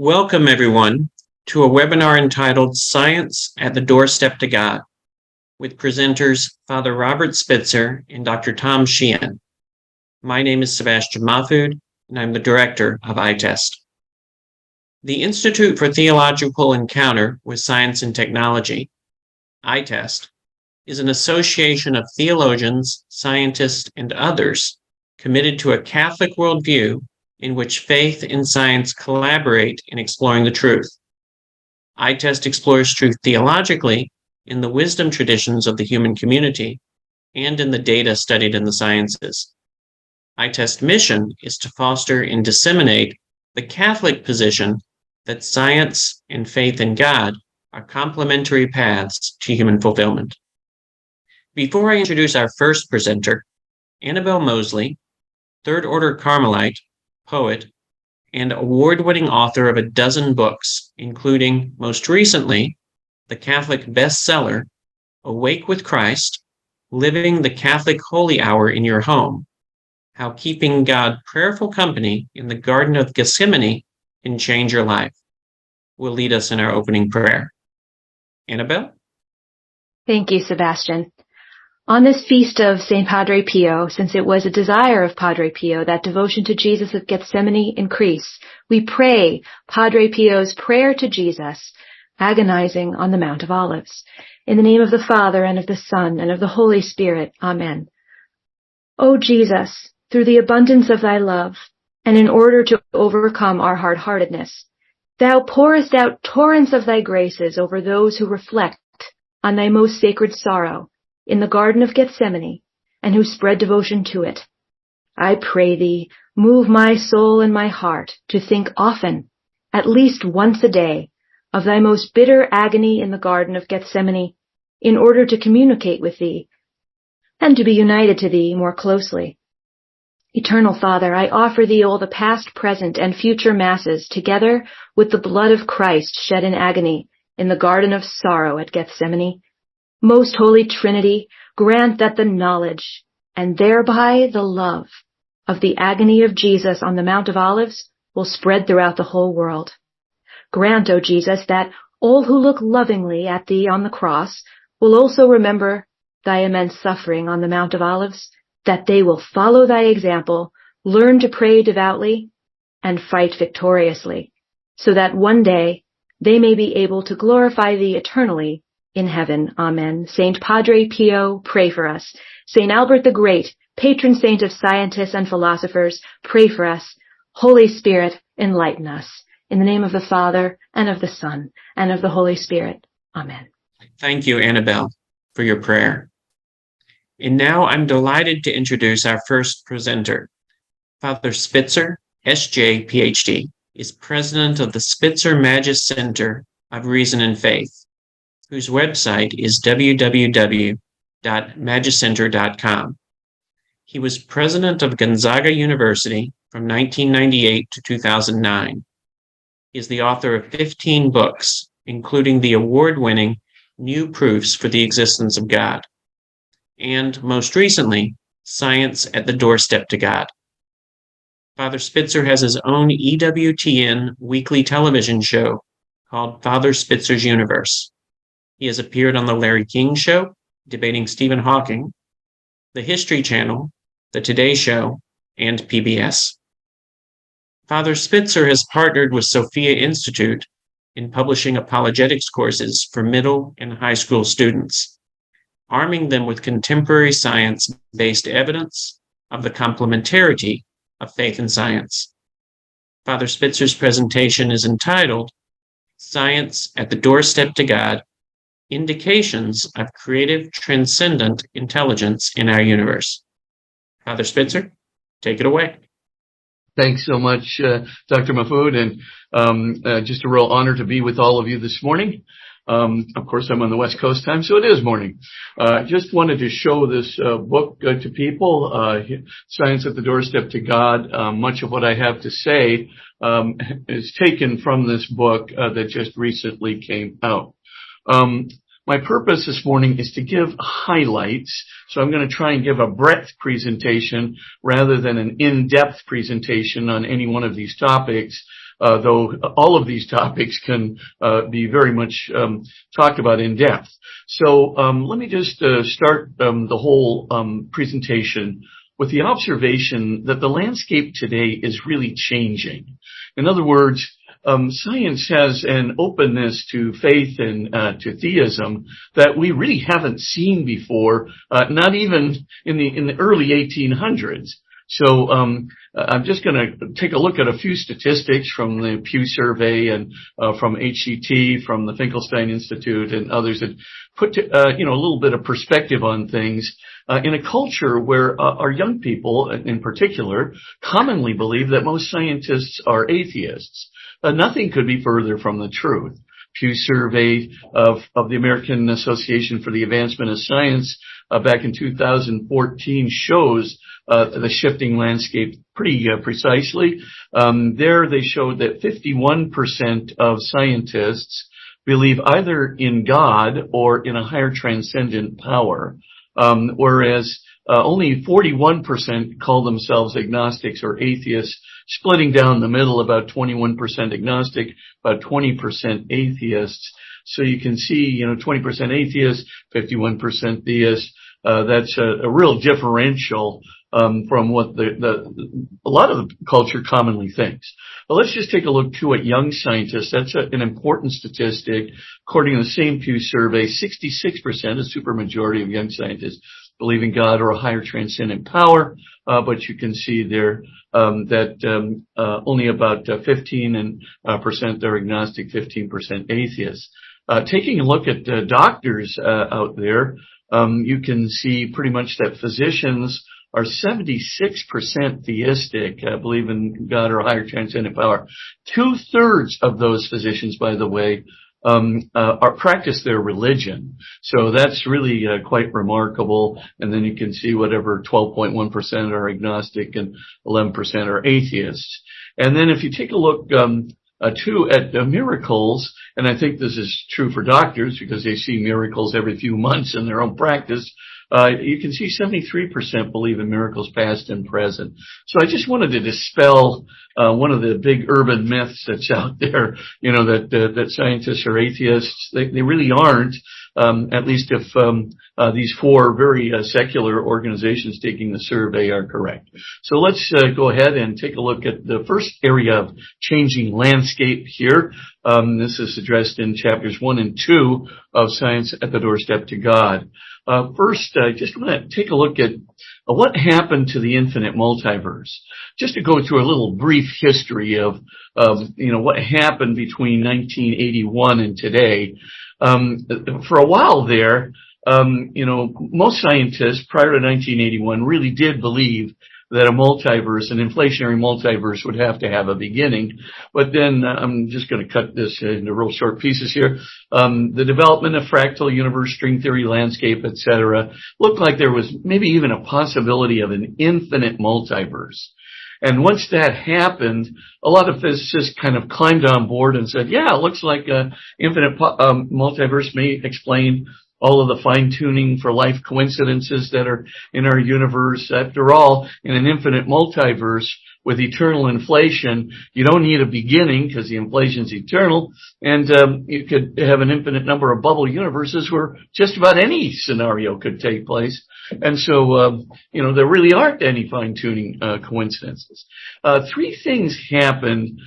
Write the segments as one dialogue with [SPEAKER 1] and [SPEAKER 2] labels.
[SPEAKER 1] Welcome, everyone, to a webinar entitled Science at the Doorstep to God, with presenters Father Robert Spitzer and Dr. Tom Sheahen. My name is Sebastian Mahfood, and I'm the director of ITEST. The Institute for Theological Encounter with Science and Technology, ITEST, is an association of theologians, scientists, and others committed to a Catholic worldview in which faith and science collaborate in exploring the truth. ITEST explores truth theologically in the wisdom traditions of the human community and in the data studied in the sciences. ITEST's mission is to foster and disseminate the Catholic position that science and faith in God are complementary paths to human fulfillment. Before I introduce our first presenter, Annabelle Mosley, Third Order Carmelite, poet, and award-winning author of a dozen books, including, most recently, the Catholic bestseller, Awake with Christ, Living the Catholic Holy Hour in Your Home, How Keeping God Prayerful Company in the Garden of Gethsemane Can Change Your Life, will lead us in our opening prayer. Annabelle?
[SPEAKER 2] Thank you, Sebastian. On this feast of St. Padre Pio, since it was a desire of Padre Pio that devotion to Jesus of Gethsemane increase, we pray Padre Pio's prayer to Jesus, agonizing on the Mount of Olives. In the name of the Father, and of the Son, and of the Holy Spirit. Amen. O Jesus, through the abundance of thy love, and in order to overcome our hard-heartedness, thou pourest out torrents of thy graces over those who reflect on thy most sacred sorrow in the Garden of Gethsemane, and who spread devotion to it. I pray thee, move my soul and my heart to think often, at least once a day, of thy most bitter agony in the Garden of Gethsemane, in order to communicate with thee, and to be united to thee more closely. Eternal Father, I offer thee all the past, present, and future Masses, together with the blood of Christ shed in agony in the Garden of Sorrow at Gethsemane. Most Holy Trinity, grant that the knowledge, and thereby the love, of the agony of Jesus on the Mount of Olives will spread throughout the whole world. Grant, O Jesus, that all who look lovingly at thee on the cross will also remember thy immense suffering on the Mount of Olives, that they will follow thy example, learn to pray devoutly, and fight victoriously, so that one day they may be able to glorify thee eternally in heaven. Amen. Saint Padre Pio, pray for us. Saint Albert the Great, patron saint of scientists and philosophers, pray for us. Holy Spirit, enlighten us. In the name of the Father, and of the Son, and of the Holy Spirit. Amen.
[SPEAKER 1] Thank you, Annabelle, for your prayer. And now I'm delighted to introduce our first presenter. Father Spitzer, S.J., Ph.D., is president of the Spitzer Magis Center of Reason and Faith, whose website is www.magicenter.com. He was president of Gonzaga University from 1998 to 2009. He is the author of 15 books, including the award-winning New Proofs for the Existence of God, and most recently, Science at the Doorstep to God. Father Spitzer has his own EWTN weekly television show called Father Spitzer's Universe. He has appeared on The Larry King Show, debating Stephen Hawking, the History Channel, The Today Show, and PBS. Father Spitzer has partnered with Sophia Institute in publishing apologetics courses for middle and high school students, arming them with contemporary science-based evidence of the complementarity of faith and science. Father Spitzer's presentation is entitled Science at the Doorstep to God, Indications of Creative Transcendent Intelligence in Our Universe. Father Spitzer, take it away.
[SPEAKER 3] Thanks so much, Dr. Mahfood, and just a real honor to be with all of you this morning. Of course, I'm on the West Coast time, so it is morning. Just wanted to show this book to people, Science at the Doorstep to God. Much of what I have to say is taken from this book that just recently came out. My purpose this morning is to give highlights, so I'm going to try and give a breadth presentation rather than an in-depth presentation on any one of these topics. though all of these topics can be very much talked about in depth. So let me just start the whole presentation with the observation that the landscape today is really changing. In other words, science has an openness to faith and to theism that we really haven't seen before, not even in the early 1800s. So I'm just going to take a look at a few statistics from the Pew Survey and from HCT, from the Finkelstein Institute, and others that put a little bit of perspective on things in a culture where our young people, in particular, commonly believe that most scientists are atheists. Nothing could be further from the truth. Pew Survey of the American Association for the Advancement of Science back in 2014 shows the shifting landscape pretty precisely. There they showed that 51% of scientists believe either in God or in a higher transcendent power, whereas only 41% call themselves agnostics or atheists, splitting down the middle, about 21% agnostic, about 20% atheists. So you can see, 20% atheists, 51% theists. That's a real differential from what a lot of the culture commonly thinks. But let's just take a look too at young scientists. That's an important statistic. According to the same Pew survey, 66%, a supermajority of young scientists, believe in God or a higher transcendent power. But you can see there that only about 15% are agnostic, 15% atheists. Taking a look at doctors out there, you can see pretty much that physicians are 76% theistic, believe in God or higher transcendent power. 2/3 of those physicians, by the way, practice their religion. So that's really quite remarkable. And then you can see whatever 12.1% are agnostic and 11% are atheists. And then if you take a look too at miracles, and I think this is true for doctors because they see miracles every few months in their own practice, you can see 73% believe in miracles past and present. So I just wanted to dispel one of the big urban myths that's out there, that scientists are atheists. They really aren't, at least if these four very secular organizations taking the survey are correct. So let's go ahead and take a look at the first area of changing landscape here. This is addressed in chapters 1 and 2 of Science at the Doorstep to God. First, I just want to take a look at what happened to the infinite multiverse. Just to go through a little brief history of what happened between 1981 and today. For a while there, most scientists prior to 1981 really did believe that a multiverse, an inflationary multiverse, would have to have a beginning. But then I'm just going to cut this into real short pieces here. The development of fractal universe, string theory, landscape, etc., looked like there was maybe even a possibility of an infinite multiverse. And once that happened, a lot of physicists kind of climbed on board and said, yeah, it looks like an infinite multiverse may explain all of the fine-tuning for life coincidences that are in our universe. After all, in an infinite multiverse with eternal inflation, you don't need a beginning because the inflation's eternal, and you could have an infinite number of bubble universes where just about any scenario could take place. And so, there really aren't any fine-tuning coincidences. Three things happened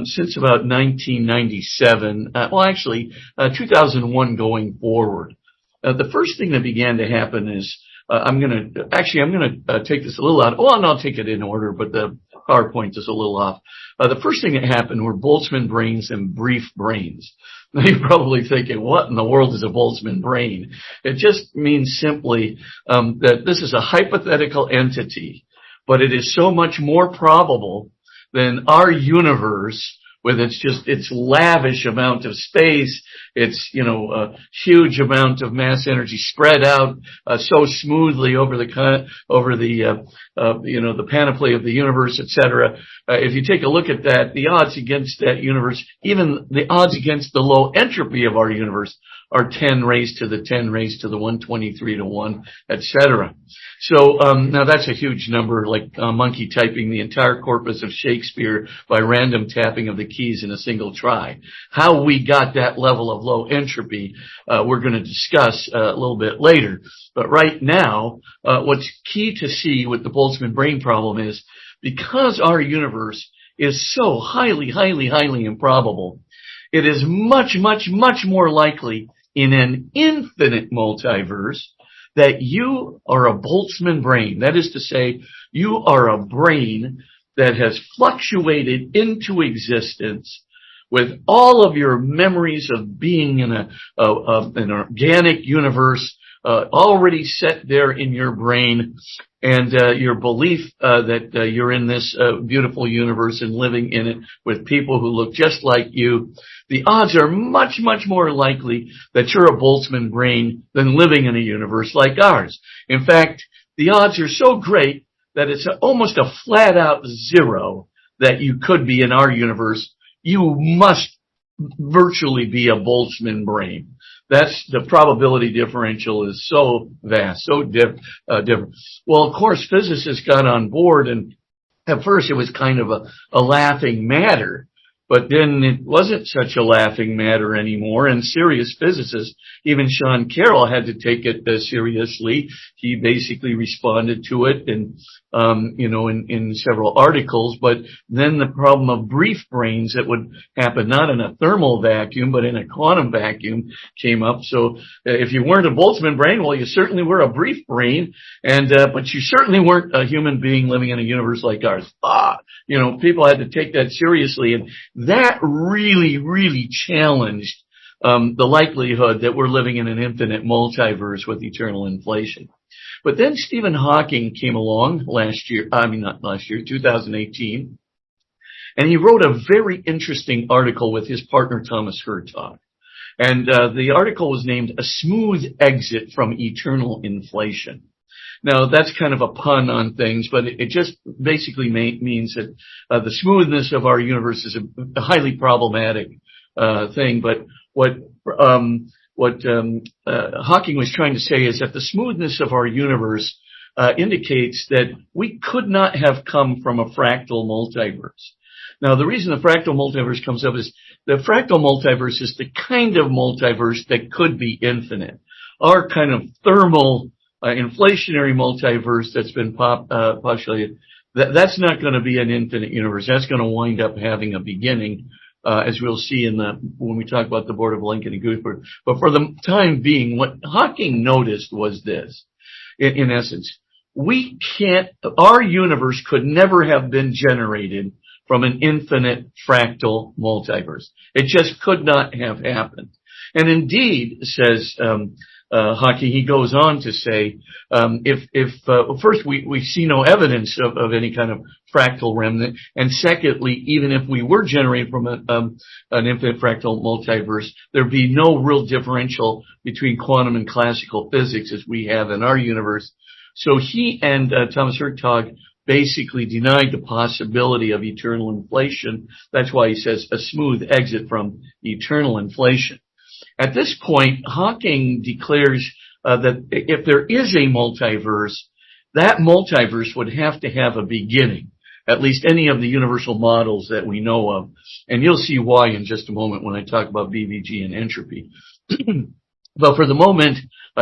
[SPEAKER 3] since about 1997, 2001 going forward. The first thing that began to happen is, I'm going to take this a little out. Well, I'll take it in order, but the PowerPoint is a little off. The first thing that happened were Boltzmann brains and brief brains. Now you're probably thinking, what in the world is a Boltzmann brain? It just means simply that this is a hypothetical entity, but it is so much more probable than our universe with its lavish amount of space, its, a huge amount of mass energy spread out so smoothly over the panoply of the universe, etc. If you take a look at that, the odds against that universe, even the odds against the low entropy of our universe, are 10 raised to the 10 raised to the 123 to 1, etc. So now that's a huge number, like a monkey typing the entire corpus of Shakespeare by random tapping of the keys in a single try. How we got that level of low entropy, we're going to discuss a little bit later. But right now, what's key to see with the Boltzmann brain problem is because our universe is so highly, highly, highly improbable, it is much, much, much more likely in an infinite multiverse that you are a Boltzmann brain. That is to say, you are a brain that has fluctuated into existence with all of your memories of being in an organic universe already set there in your brain, and your belief that you're in this beautiful universe and living in it with people who look just like you. The odds are much, much more likely that you're a Boltzmann brain than living in a universe like ours. In fact, the odds are so great that it's almost a flat-out zero that you could be in our universe. You must virtually be a Boltzmann brain. That's the probability differential is so vast, so different. Well, of course, physicists got on board, and at first it was kind of a laughing matter. But then it wasn't such a laughing matter anymore, and serious physicists, even Sean Carroll, had to take it seriously. He basically responded to it in several articles. But then the problem of brief brains that would happen not in a thermal vacuum, but in a quantum vacuum came up. So if you weren't a Boltzmann brain, well, you certainly were a brief brain, and but you certainly weren't a human being living in a universe like ours. People had to take that seriously, and that really, really challenged the likelihood that we're living in an infinite multiverse with eternal inflation. But then Stephen Hawking came along 2018, and he wrote a very interesting article with his partner Thomas Hertog. And the article was named "A Smooth Exit from Eternal Inflation." Now, that's kind of a pun on things, but it just basically means that the smoothness of our universe is a highly problematic thing. But what Hawking was trying to say is that the smoothness of our universe indicates that we could not have come from a fractal multiverse. Now, the reason the fractal multiverse comes up is the fractal multiverse is the kind of multiverse that could be infinite. Our kind of thermal inflationary multiverse that's been postulated, that's not going to be an infinite universe. That's going to wind up having a beginning, as we'll see when we talk about the Board of Lincoln and Gutenberg. But for the time being, what Hawking noticed was this, in essence, our universe could never have been generated from an infinite fractal multiverse. It just could not have happened. And indeed, says Hawking, he goes on to say, first we see no evidence of any kind of fractal remnant, and secondly, even if we were generated from an infinite fractal multiverse, there'd be no real differential between quantum and classical physics as we have in our universe. So he and Thomas Hertog basically denied the possibility of eternal inflation. That's why he says a smooth exit from eternal inflation. At this point, Hawking declares that if there is a multiverse, that multiverse would have to have a beginning, at least any of the universal models that we know of. And you'll see why in just a moment when I talk about BVG and entropy. But for the moment,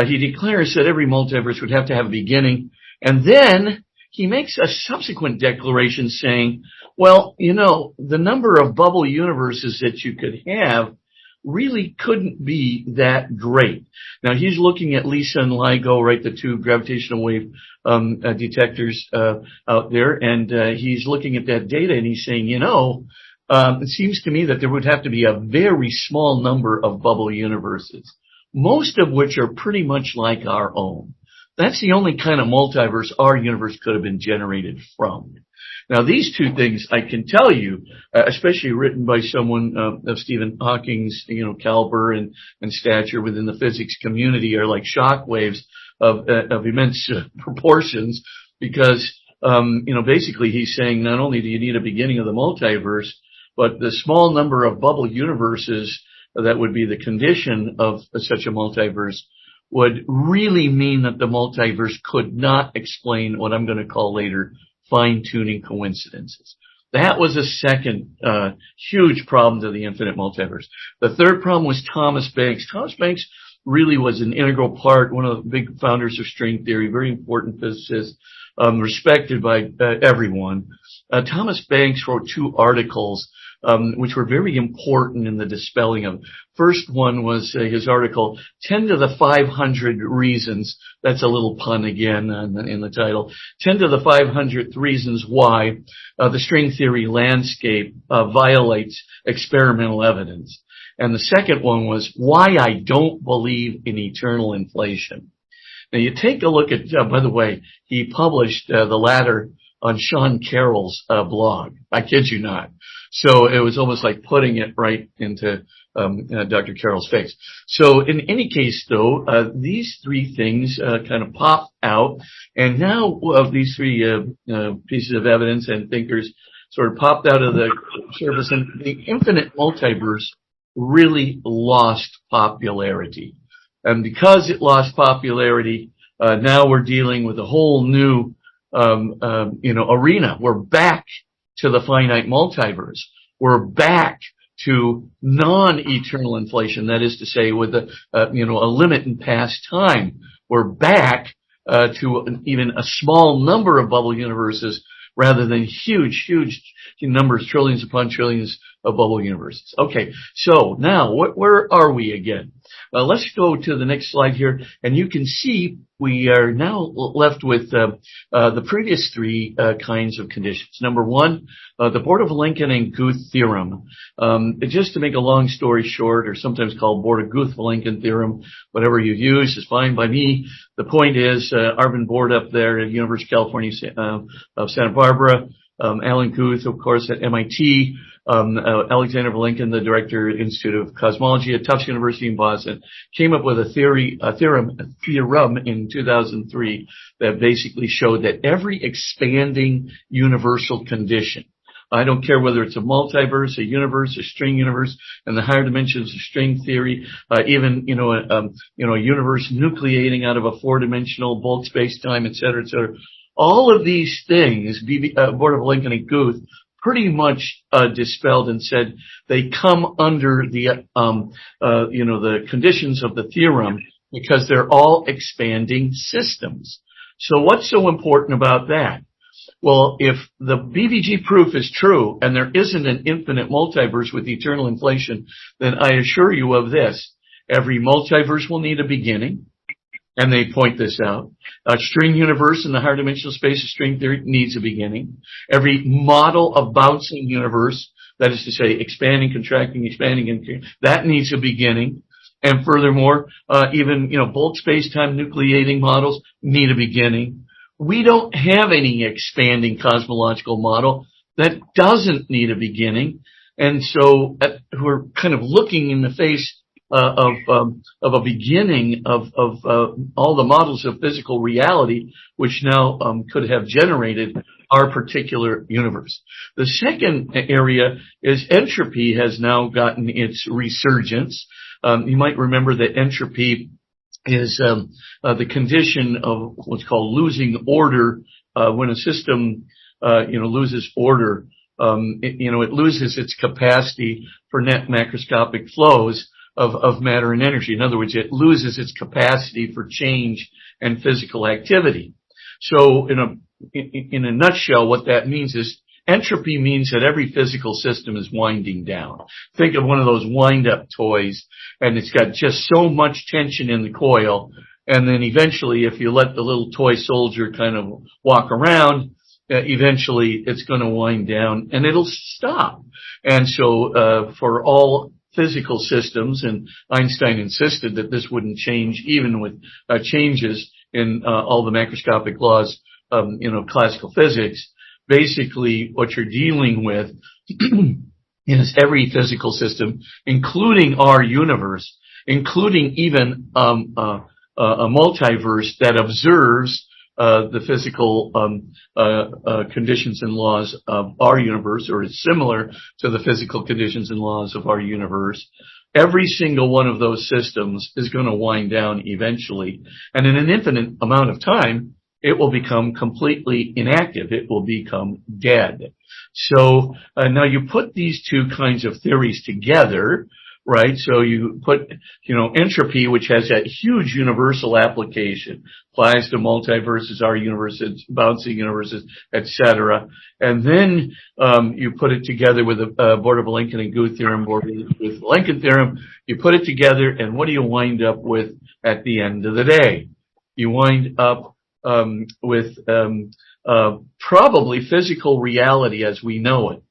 [SPEAKER 3] he declares that every multiverse would have to have a beginning. And then he makes a subsequent declaration saying, well, the number of bubble universes that you could have really couldn't be that great. Now, he's looking at LISA and LIGO, right, the two gravitational wave detectors out there, and he's looking at that data, and he's saying, it seems to me that there would have to be a very small number of bubble universes, most of which are pretty much like our own. That's the only kind of multiverse our universe could have been generated from. Now, these two things, I can tell you, especially written by someone of Stephen Hawking's, caliber and stature within the physics community, are like shock waves of immense proportions, because, basically he's saying not only do you need a beginning of the multiverse, but the small number of bubble universes that would be the condition of such a multiverse, would really mean that the multiverse could not explain what I'm going to call later fine-tuning coincidences. That was a second huge problem to the infinite multiverse. The third problem was Thomas Banks. Thomas Banks really was an integral part, one of the big founders of string theory, very important physicist, respected by everyone. Thomas Banks wrote two articles which were very important in the dispelling of. First one was his article, 10 to the 500 reasons, that's a little pun again in the title, 10 to the 500th reasons why the string theory landscape violates experimental evidence. And the second one was why I don't believe in eternal inflation. Now you take a look at, by the way, he published the latter on Sean Carroll's blog. I kid you not. So it was almost like putting it right into Dr. Carroll's face. So in any case, though, these three things kind of pop out, and now these three pieces of evidence and thinkers sort of popped out of the surface, and the infinite multiverse really lost popularity. And because it lost popularity, now we're dealing with a whole new arena. We're back to the finite multiverse. We're back to non-eternal inflation. That is to say, with a limit in past time. We're back to even a small number of bubble universes rather than huge numbers, trillions upon trillions of bubble universes. Okay, so now where are we again? Let's go to the next slide here, and you can see we are now left with the previous three kinds of conditions. Number one, the Borda-Vilenkin and Guth theorem. Just to make a long story short, or sometimes called Borda-Guth-Vilenkin theorem, whatever you use is fine by me. The point is, Arvin Bord up there at University of California of Santa Barbara, Alan Guth, of course, at MIT, Alexander Vilenkin, the director of Institute of Cosmology at Tufts University in Boston, came up with a theorem in 2003 that basically showed that every expanding universal condition, I don't care whether it's a multiverse, a universe, a string universe, and the higher dimensions of string theory, even a universe nucleating out of a four-dimensional bulk space-time, et cetera, et cetera. All of these things, Borda-Vilenkin and Guth, pretty much dispelled and said they come under the the conditions of the theorem because they're all expanding systems. So what's so important about that? Well, if the BVG proof is true and there isn't an infinite multiverse with eternal inflation, then I assure you of this: every multiverse will need a beginning. And they point this out. A string universe in the higher dimensional space of string theory needs a beginning. Every model of bouncing universe, that is to say, expanding, contracting, expanding, that needs a beginning. And furthermore, even, bulk space-time nucleating models need a beginning. We don't have any expanding cosmological model that doesn't need a beginning. And so we're kind of looking in the face of a beginning of all the models of physical reality, which now could have generated our particular universe. The second area is entropy has now gotten its resurgence. You might remember that entropy is the condition of what's called losing order. When a system loses order, it loses its capacity for net macroscopic flows of matter and energy. In other words, it loses its capacity for change and physical activity. So in a nutshell, what that means is entropy means that every physical system is winding down. Think of one of those wind-up toys, and it's got just so much tension in the coil, and then eventually, if you let the little toy soldier kind of walk around, eventually it's going to wind down, and it'll stop. And so for all physical systems, and Einstein insisted that this wouldn't change even with changes in all the macroscopic laws of classical physics. Basically, what you're dealing with is every physical system, including our universe, including even a multiverse that observes the physical conditions and laws of our universe, or is similar to the physical conditions and laws of our universe. every single one of those systems is going to wind down eventually. And in an infinite amount of time, it will become completely inactive. It will become dead. So now you put these two kinds of theories together, right? So you put, entropy, which has that huge universal application, applies to multiverses, our universes, bouncing universes, etc. And then you put it together with a Borda-Vilenkin and Guth theorem, with the Vilenkin theorem. You put it together, and what do you wind up with at the end of the day? You wind up with probably physical reality as we know it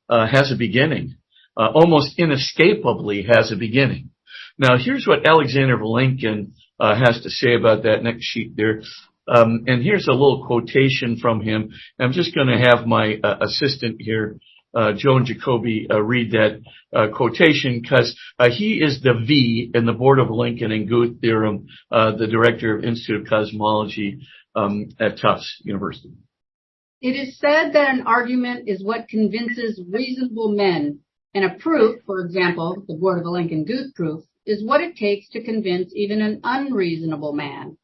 [SPEAKER 3] has a beginning. Almost inescapably has a beginning. Now, here's what Alexander Vilenkin has to say about that next sheet there. And here's a little quotation from him. I'm just going to have my assistant here, Joan Jacoby, read that quotation because he is the V in the Borda-Vilenkin and Guth theorem, the director of Institute of Cosmology at Tufts University.
[SPEAKER 4] It is said that an argument is what convinces reasonable men. And a proof, for example, the Borda-Vilenkin-Guth proof, is what it takes to convince even an unreasonable man.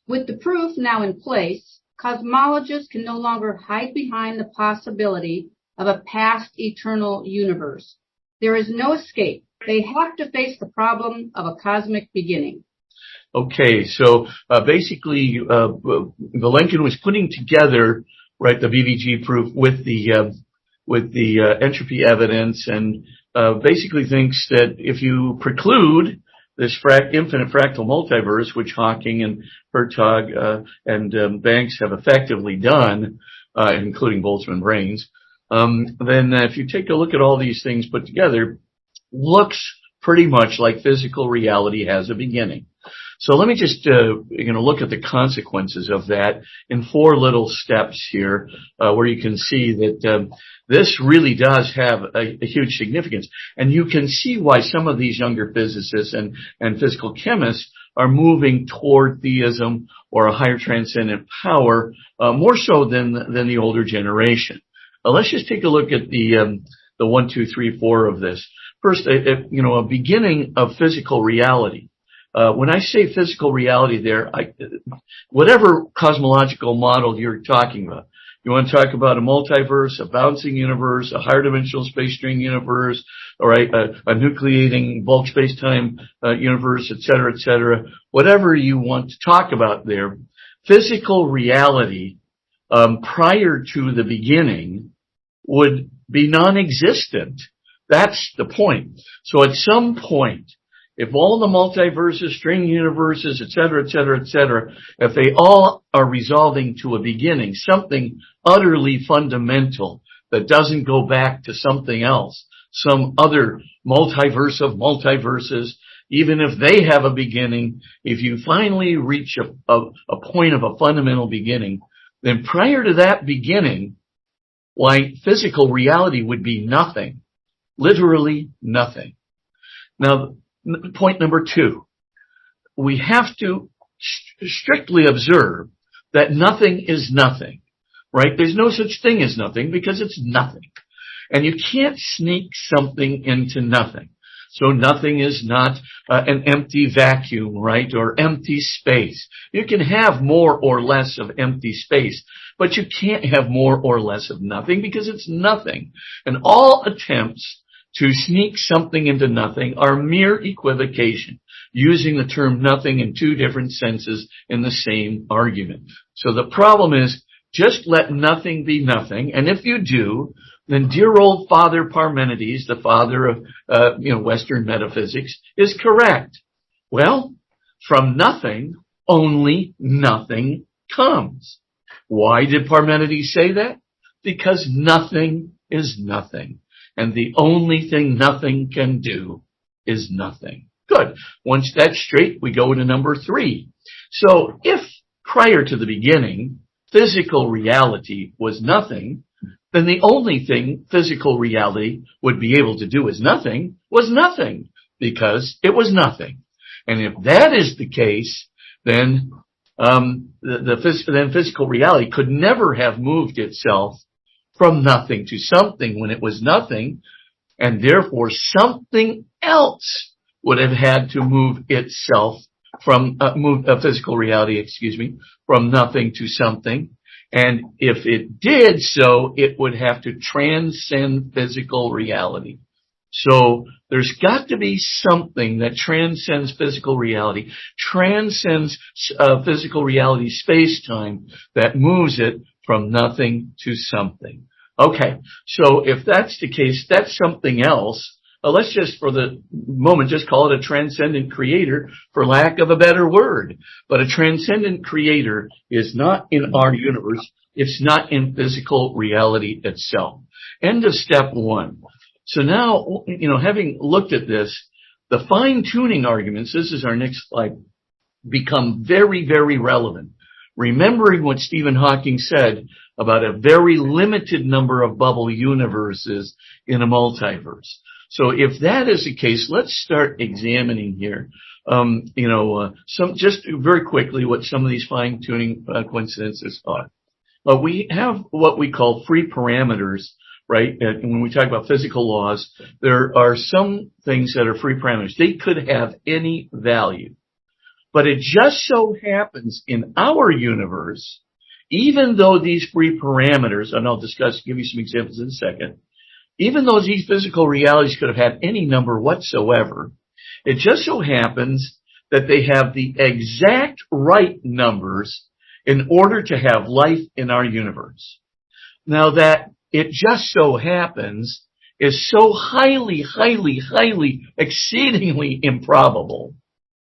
[SPEAKER 4] With the proof now in place, cosmologists can no longer hide behind the possibility of a past eternal universe. There is no escape. They have to face the problem of a cosmic beginning.
[SPEAKER 3] Okay, so basically, Vilenkin was putting together, right, the BVG proof with the entropy evidence, and basically thinks that if you preclude this infinite fractal multiverse, which Hawking and Hertog and Banks have effectively done, including Boltzmann-Brains, then if you take a look at all these things put together, looks pretty much like physical reality has a beginning. So let me just, look at the consequences of that in 4 little steps here, where you can see that this really does have a huge significance. And you can see why some of these younger physicists and physical chemists are moving toward theism or a higher transcendent power, more so than the older generation. Let's just take a look at the 1, 2, 3, 4 of this. First, a beginning of physical reality. When I say physical reality there, whatever cosmological model you're talking about, you want to talk about a multiverse, a bouncing universe, a higher dimensional space string universe, all right, a nucleating bulk space-time universe, et cetera, whatever you want to talk about there, physical reality prior to the beginning would be non-existent. That's the point. So at some point, if all the multiverses, string universes, et cetera, if they all are resolving to a beginning, something utterly fundamental that doesn't go back to something else, some other multiverse of multiverses, even if they have a beginning, if you finally reach a point of a fundamental beginning, then prior to that beginning, why physical reality would be nothing, literally nothing. Now, point number 2, we have to strictly observe that nothing is nothing, right? There's no such thing as nothing because it's nothing. And you can't sneak something into nothing. So nothing is not an empty vacuum, right? Or empty space. You can have more or less of empty space, but you can't have more or less of nothing because it's nothing. And all attempts to sneak something into nothing are mere equivocation, using the term nothing in 2 different senses in the same argument. So the problem is, just let nothing be nothing, and if you do, then dear old Father Parmenides, the father of Western metaphysics, is correct. Well, from nothing, only nothing comes. Why did Parmenides say that? Because nothing is nothing. And the only thing nothing can do is nothing. Good. Once that's straight, we go to number 3. So if prior to the beginning, physical reality was nothing, then the only thing physical reality would be able to do as nothing was nothing, because it was nothing. And if that is the case, then then physical reality could never have moved itself from nothing to something when it was nothing, and therefore something else would have had to move itself from physical reality, from nothing to something. And if it did so, it would have to transcend physical reality. So there's got to be something that transcends physical reality, transcends physical reality space-time, that moves it from nothing to something. Okay, so if that's the case, that's something else. Let's just, for the moment, just call it a transcendent creator, for lack of a better word. But a transcendent creator is not in our universe. It's not in physical reality itself. End of step one. So now, having looked at this, the fine-tuning arguments, this is our next slide, become very, very relevant. Remembering what Stephen Hawking said about a very limited number of bubble universes in a multiverse. So if that is the case, let's start examining here, just very quickly what some of these fine-tuning coincidences are. We have what we call free parameters, right? And when we talk about physical laws, there are some things that are free parameters. They could have any value. But it just so happens in our universe, even though these free parameters, and I'll give you some examples in a second, even though these physical realities could have had any number whatsoever, it just so happens that they have the exact right numbers in order to have life in our universe. Now that it just so happens is so highly, highly, highly, exceedingly improbable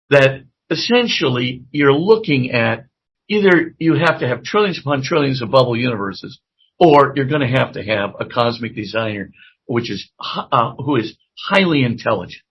[SPEAKER 3] that essentially you're looking at either you have to have trillions upon trillions of bubble universes, or you're going to have a cosmic designer, who is highly intelligent.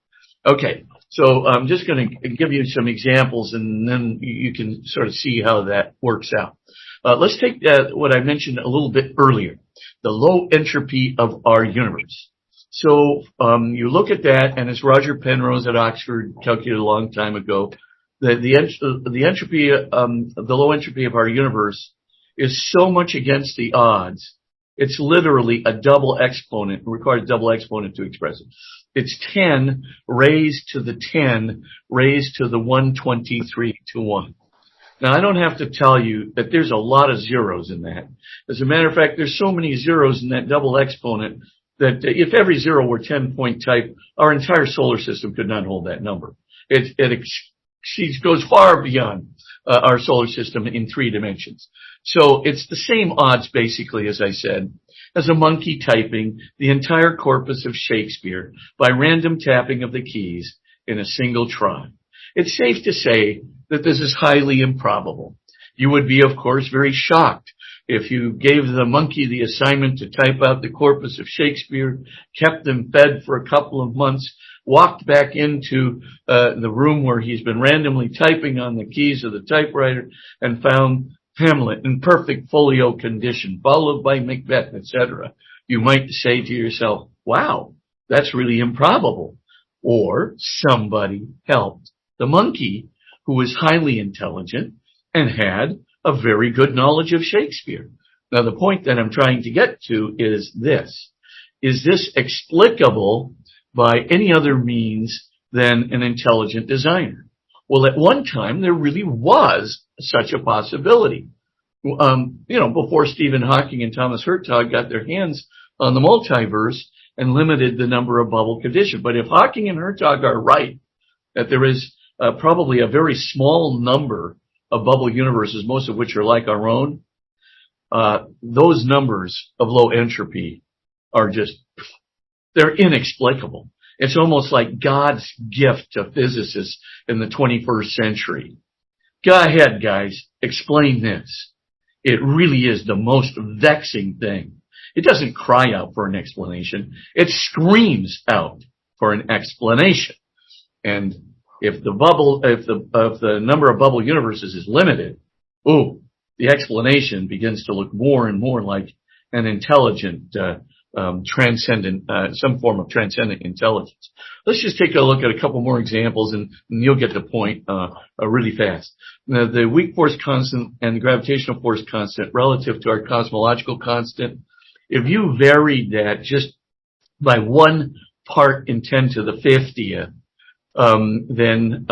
[SPEAKER 3] Okay, so I'm just going to give you some examples, and then you can sort of see how that works out. Let's take what I mentioned a little bit earlier, the low entropy of our universe. So you look at that, and as Roger Penrose at Oxford calculated a long time ago, the entropy, the low entropy of our universe is so much against the odds. It's literally a double exponent. It requires a double exponent to express it. It's 10 raised to the 10 raised to the 123 to 1. Now, I don't have to tell you that there's a lot of zeros in that. As a matter of fact, there's so many zeros in that double exponent that if every zero were 10-point type, our entire solar system could not hold that number. It goes far beyond our solar system in 3 dimensions. So it's the same odds, basically, as I said, as a monkey typing the entire corpus of Shakespeare by random tapping of the keys in a single try. It's safe to say that this is highly improbable. You would be, of course, very shocked if you gave the monkey the assignment to type out the corpus of Shakespeare, kept them fed for a couple of months, walked back into the room where he's been randomly typing on the keys of the typewriter, and found Hamlet in perfect folio condition, followed by Macbeth, etc. You might say to yourself, wow, that's really improbable. Or somebody helped the monkey, who was highly intelligent and had a very good knowledge of Shakespeare. Now, the point that I'm trying to get to is this. Is this explicable by any other means than an intelligent designer? Well, at one time, there really was such a possibility. Before Stephen Hawking and Thomas Hertog got their hands on the multiverse and limited the number of bubble conditions. But if Hawking and Hertog are right, that there is probably a very small number of bubble universes, most of which are like our own, those numbers of low entropy are they're inexplicable. It's almost like God's gift to physicists in the 21st century. Go ahead, guys, explain this. It really is the most vexing thing. It doesn't cry out for an explanation. It screams out for an explanation. And if the number of bubble universes is limited, the explanation begins to look more and more like an intelligent, transcendent, some form of transcendent intelligence. Let's just take a look at a couple more examples, and you'll get the point really fast. Now, the weak force constant and the gravitational force constant relative to our cosmological constant, if you varied that just by 1 part in 10 to the 50th, then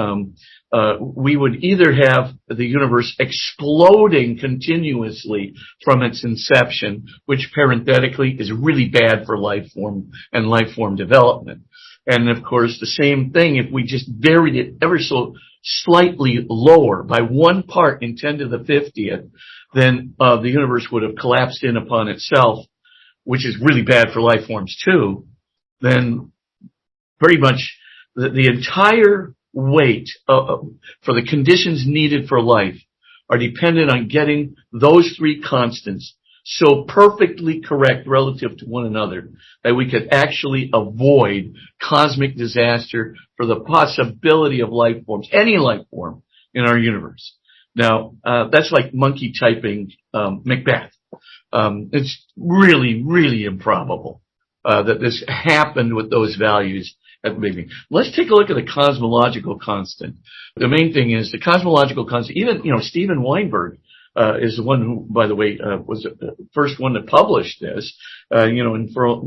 [SPEAKER 3] we would either have the universe exploding continuously from its inception, which parenthetically is really bad for life form and life form development. And of course, the same thing if we just varied it ever so slightly lower by 1 part in 10 to the 50th, then the universe would have collapsed in upon itself, which is really bad for life forms too. Then pretty much the entire weight for the conditions needed for life are dependent on getting those 3 constants so perfectly correct relative to one another that we could actually avoid cosmic disaster for the possibility of life forms, any life form in our universe. Now, that's like monkey typing Macbeth. It's really, really improbable that this happened with those values at the beginning. Let's take a look at the cosmological constant. The main thing is the cosmological constant. Even, Steven Weinberg is the one who, by the way, was the first one to publish this. And for,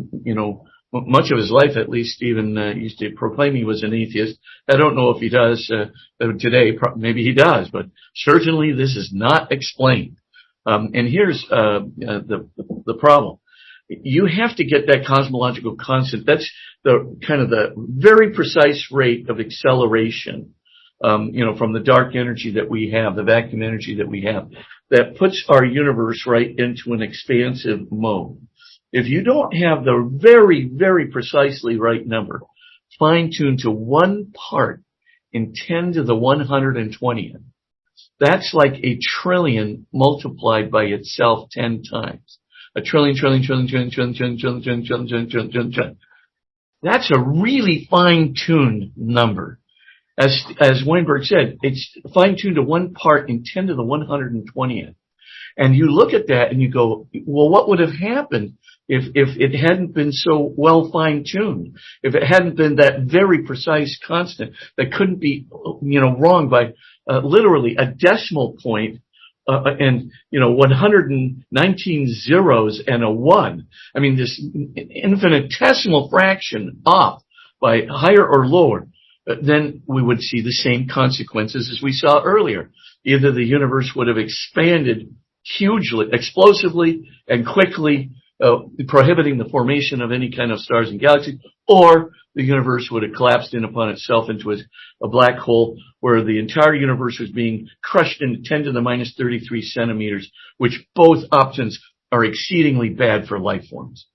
[SPEAKER 3] much of his life, at least, Stephen used to proclaim he was an atheist. I don't know if he does today. Maybe he does, but certainly this is not explained. And here's the problem. You have to get that cosmological constant. That's the kind of the very precise rate of acceleration, from the dark energy that we have, the vacuum energy that we have, that puts our universe right into an expansive mode. If you don't have the very, very precisely right number, fine-tuned to 1 part in 10 to the 120th, that's like a trillion multiplied by itself 10 times. A trillion. That's a really fine-tuned number. As Weinberg said, it's fine-tuned to 1 part in 10 to the 120th. And you look at that and you go, well, what would have happened if it hadn't been so well fine-tuned? If it hadn't been that very precise constant that couldn't be, wrong by literally a decimal point, and 119 zeros and a 1. I mean, this infinitesimal fraction off by higher or lower, then we would see the same consequences as we saw earlier. Either the universe would have expanded hugely, explosively, and quickly, prohibiting the formation of any kind of stars and galaxies, or the universe would have collapsed in upon itself into a black hole where the entire universe was being crushed into 10 to the minus 33 centimeters, which both options are exceedingly bad for life forms.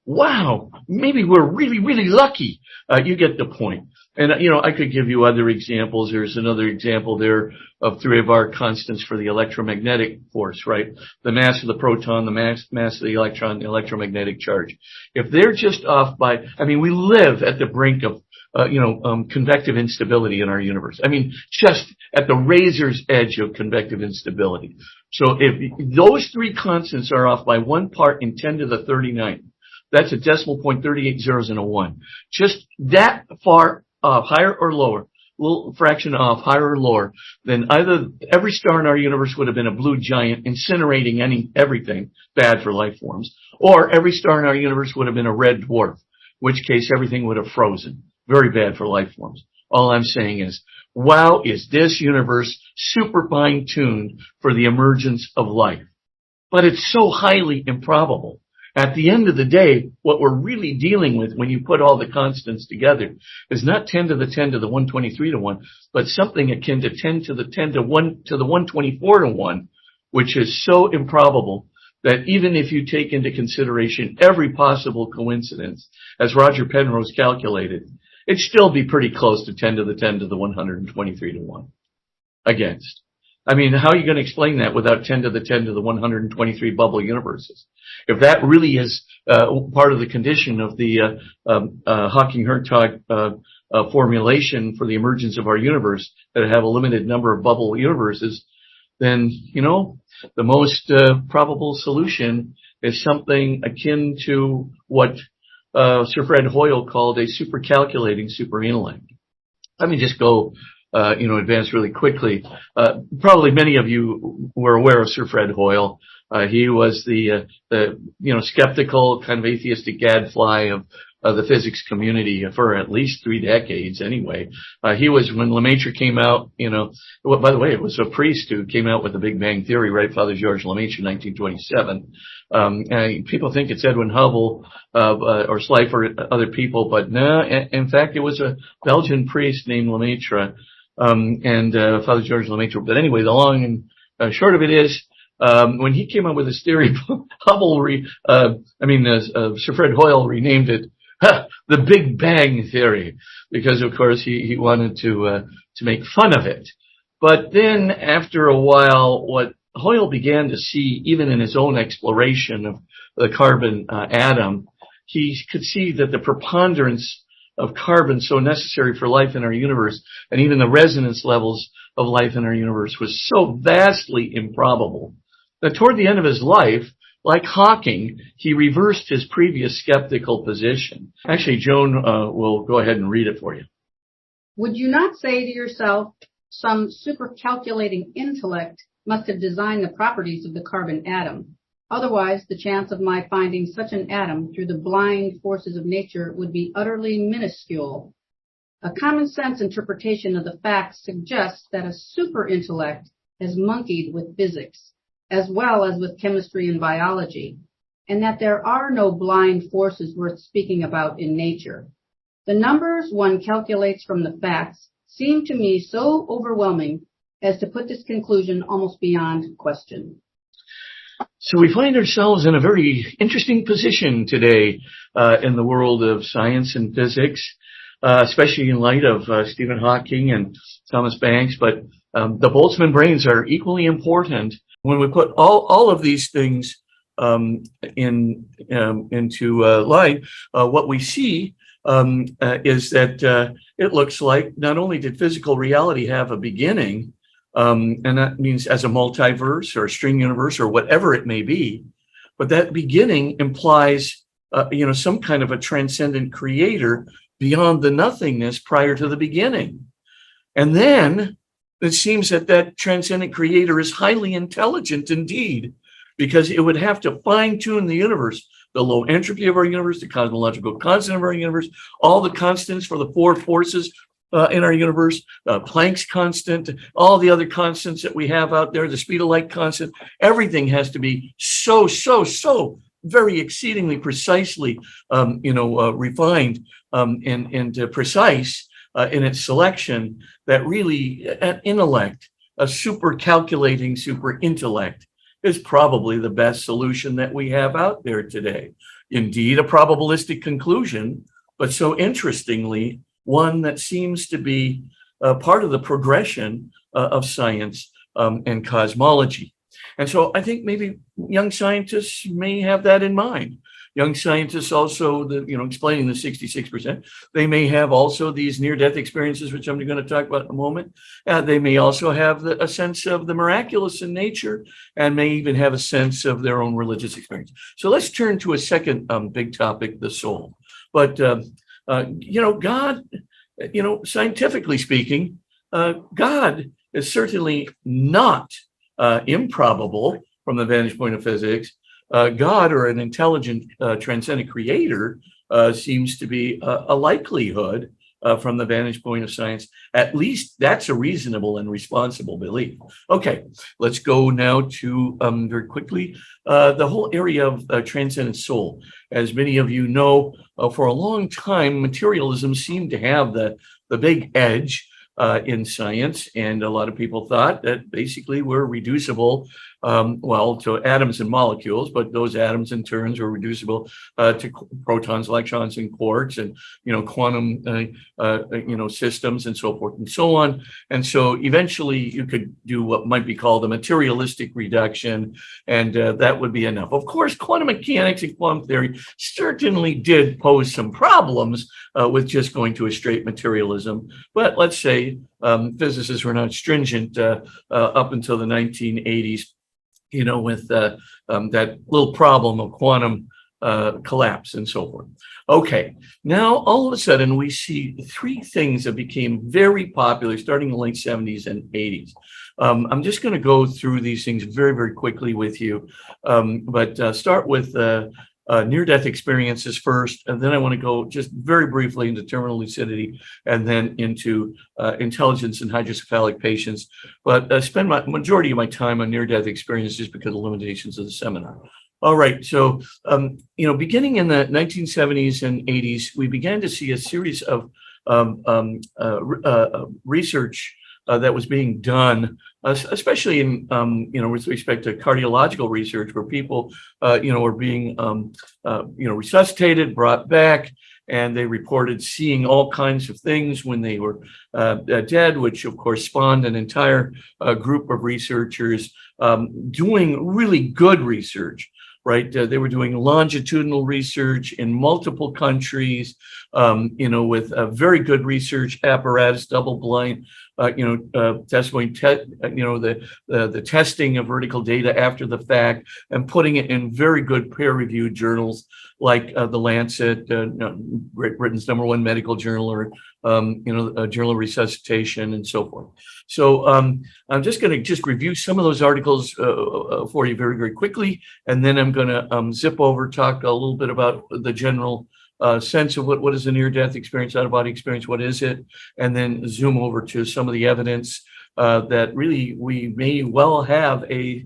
[SPEAKER 3] Wow, maybe we're really, really lucky. You get the point. And, I could give you other examples. There's another example there of 3 of our constants for the electromagnetic force, right? The mass of the proton, the mass of the electron, the electromagnetic charge. If they're just off by, we live at the brink of, convective instability in our universe. Just at the razor's edge of convective instability. So if those 3 constants are off by 1 part in 10 to the 39th, that's a decimal point, 38 zeros and a 1. Just that far off, higher or lower, little fraction off, higher or lower, then either every star in our universe would have been a blue giant incinerating everything bad for life forms, or every star in our universe would have been a red dwarf, in which case everything would have frozen. Very bad for life forms. All I'm saying is, wow, is this universe super fine-tuned for the emergence of life? But it's so highly improbable. At the end of the day, what we're really dealing with when you put all the constants together is not 10 to the 10 to the 123 to 1, but something akin to 10 to the 10 to 1 to the 124 to 1, which is so improbable that even if you take into consideration every possible coincidence, as Roger Penrose calculated, it'd still be pretty close to 10 to the 10 to the 123 to 1 against. How are you going to explain that without 10 to the 10 to the 123 bubble universes? If that really is part of the condition of the Hawking-Hertog formulation for the emergence of our universe, that have a limited number of bubble universes, then, the most probable solution is something akin to what Sir Fred Hoyle called a supercalculating superintellect. Let me just go advance really quickly. Probably many of you were aware of Sir Fred Hoyle. He was the skeptical kind of atheistic gadfly the physics community for at least 3 decades anyway. He was, when Lemaitre came out, well, by the way, it was a priest who came out with the Big Bang Theory, right? Father George Lemaitre in 1927. People think it's Edwin Hubble, or Schleifer, other people, but no, in fact, it was a Belgian priest named Lemaitre, and Father George Lemaitre. But anyway, the long and short of it is, when he came up with his theory, Sir Fred Hoyle renamed it the Big Bang Theory, because of course he wanted to make fun of it. But then after a while, what Hoyle began to see, even in his own exploration of the carbon atom, he could see that the preponderance of carbon so necessary for life in our universe, and even the resonance levels of life in our universe, was so vastly improbable that toward the end of his life, like Hawking, he reversed his previous skeptical position. Actually, Joan will go ahead and read it for you.
[SPEAKER 4] Would you not say to yourself, some super-calculating intellect must have designed the properties of the carbon atom? Otherwise, the chance of my finding such an atom through the blind forces of nature would be utterly minuscule. A common-sense interpretation of the facts suggests that a super-intellect has monkeyed with physics, as well as with chemistry and biology, and that there are no blind forces worth speaking about in nature. The numbers one calculates from the facts seem to me so overwhelming as to put this conclusion almost beyond question.
[SPEAKER 3] So we find ourselves in a very interesting position today in the world of science and physics, especially in light of Stephen Hawking and Thomas Banks. But the Boltzmann brains are equally important. When we put all of these things into line, what we see is that it looks like not only did physical reality have a beginning, and that means as a multiverse or a string universe or whatever it may be, but that beginning implies some kind of a transcendent creator beyond the nothingness prior to the beginning. And then it seems that transcendent creator is highly intelligent indeed, because it would have to fine-tune the universe, the low entropy of our universe, the cosmological constant of our universe, all the constants for the 4 forces in our universe, Planck's constant, all the other constants that we have out there, the speed of light constant. Everything has to be so very exceedingly precisely, refined and precise in its selection, that really an intellect, a super calculating super intellect, is probably the best solution that we have out there today. Indeed, a probabilistic conclusion, but so interestingly, one that seems to be part of the progression of science and cosmology. And so I think maybe young scientists may have that in mind. Young scientists also, explaining the 66%, they may have also these near-death experiences, which I'm going to talk about in a moment. They may also have a sense of the miraculous in nature, and may even have a sense of their own religious experience. So let's turn to a second big topic, the soul. But, God, scientifically speaking, God is certainly not improbable from the vantage point of physics. God, or an intelligent transcendent creator, seems to be a likelihood from the vantage point of science. At least that's a reasonable and responsible belief. Okay, let's go now to very quickly the whole area of transcendent soul. As many of you know, for a long time, materialism seemed to have the big edge in science, and a lot of people thought that basically we're reducible to atoms and molecules, but those atoms in turn were reducible to protons, electrons, and quarks, and quantum systems, and so forth and so on. And so eventually you could do what might be called a materialistic reduction, and that would be enough. Of course, quantum mechanics and quantum theory certainly did pose some problems with just going to a straight materialism, but let's say physicists were not stringent up until the 1980s, with that little problem of quantum collapse and so forth. Okay, now all of a sudden we see 3 things that became very popular starting in the late 70s and 80s. I'm just going to go through these things very, very quickly with you, but start with near-death experiences first, and then I want to go just very briefly into terminal lucidity, and then into intelligence in hydrocephalic patients. But spend my majority of my time on near-death experiences just because of the limitations of the seminar. All right, so beginning in the 1970s and 80s, we began to see a series of research that was being done, especially in with respect to cardiological research, where people were being resuscitated, brought back, and they reported seeing all kinds of things when they were dead, which of course spawned an entire group of researchers doing really good research. Right, they were doing longitudinal research in multiple countries, with a very good research apparatus, double-blind, testimony, the testing of vertical data after the fact, and putting it in very good peer-reviewed journals like the Lancet, Great Britain's #1 medical journal, or a Journal of Resuscitation, and so forth. So I'm just going to review some of those articles for you very, very quickly, and then I'm going to zip over, talk a little bit about the general sense of what is a near-death experience, out-of-body experience, what is it, and then zoom over to some of the evidence that really we may well have a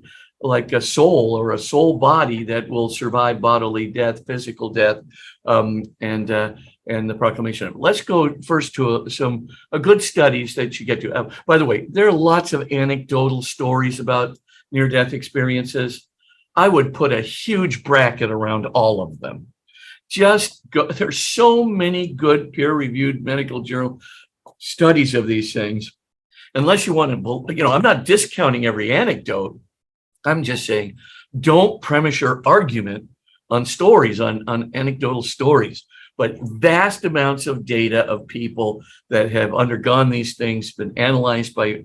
[SPEAKER 3] soul or a soul body that will survive bodily death, physical death, and the proclamation of it. Let's go first to some good studies that you get to. By the way, there are lots of anecdotal stories about near-death experiences. I would put a huge bracket around all of them. There's so many good peer-reviewed medical journal studies of these things. Unless you want to, I'm not discounting every anecdote. I'm just saying, don't premise your argument on stories, on anecdotal stories, but vast amounts of data of people that have undergone these things, been analyzed by,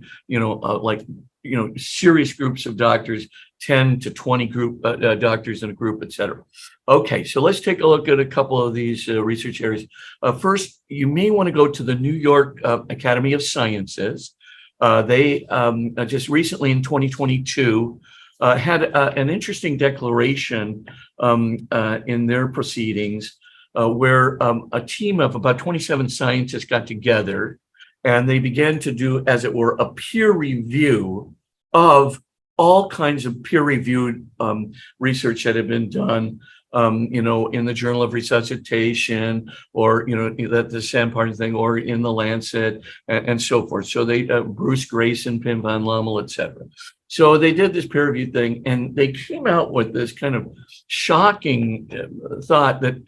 [SPEAKER 3] serious groups of doctors, 10 to 20 group doctors in a group, et cetera. Okay, so let's take a look at a couple of these research areas. First, you may want to go to the New York Academy of Sciences. They just recently in 2022 had an interesting declaration in their proceedings where a team of about 27 scientists got together, and they began to do, as it were, a peer review of all kinds of peer-reviewed research that had been done, in the Journal of Resuscitation, or the San Parton thing, or in the Lancet, and so forth. So they Bruce Grayson, Pim van Lommel, et cetera. So they did this peer review thing, and they came out with this kind of shocking thought that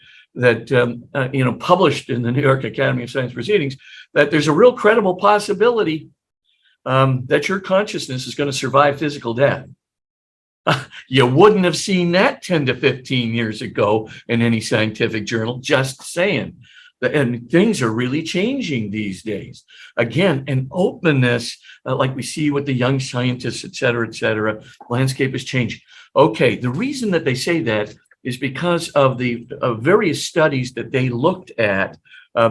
[SPEAKER 3] published in the New York Academy of Science Proceedings, that there's a real credible possibility that your consciousness is going to survive physical death. You wouldn't have seen that 10 to 15 years ago in any scientific journal, just saying. And things are really changing these days. Again, an openness, like we see with the young scientists, et cetera, landscape is changing. Okay, the reason that they say that is because of the various studies that they looked at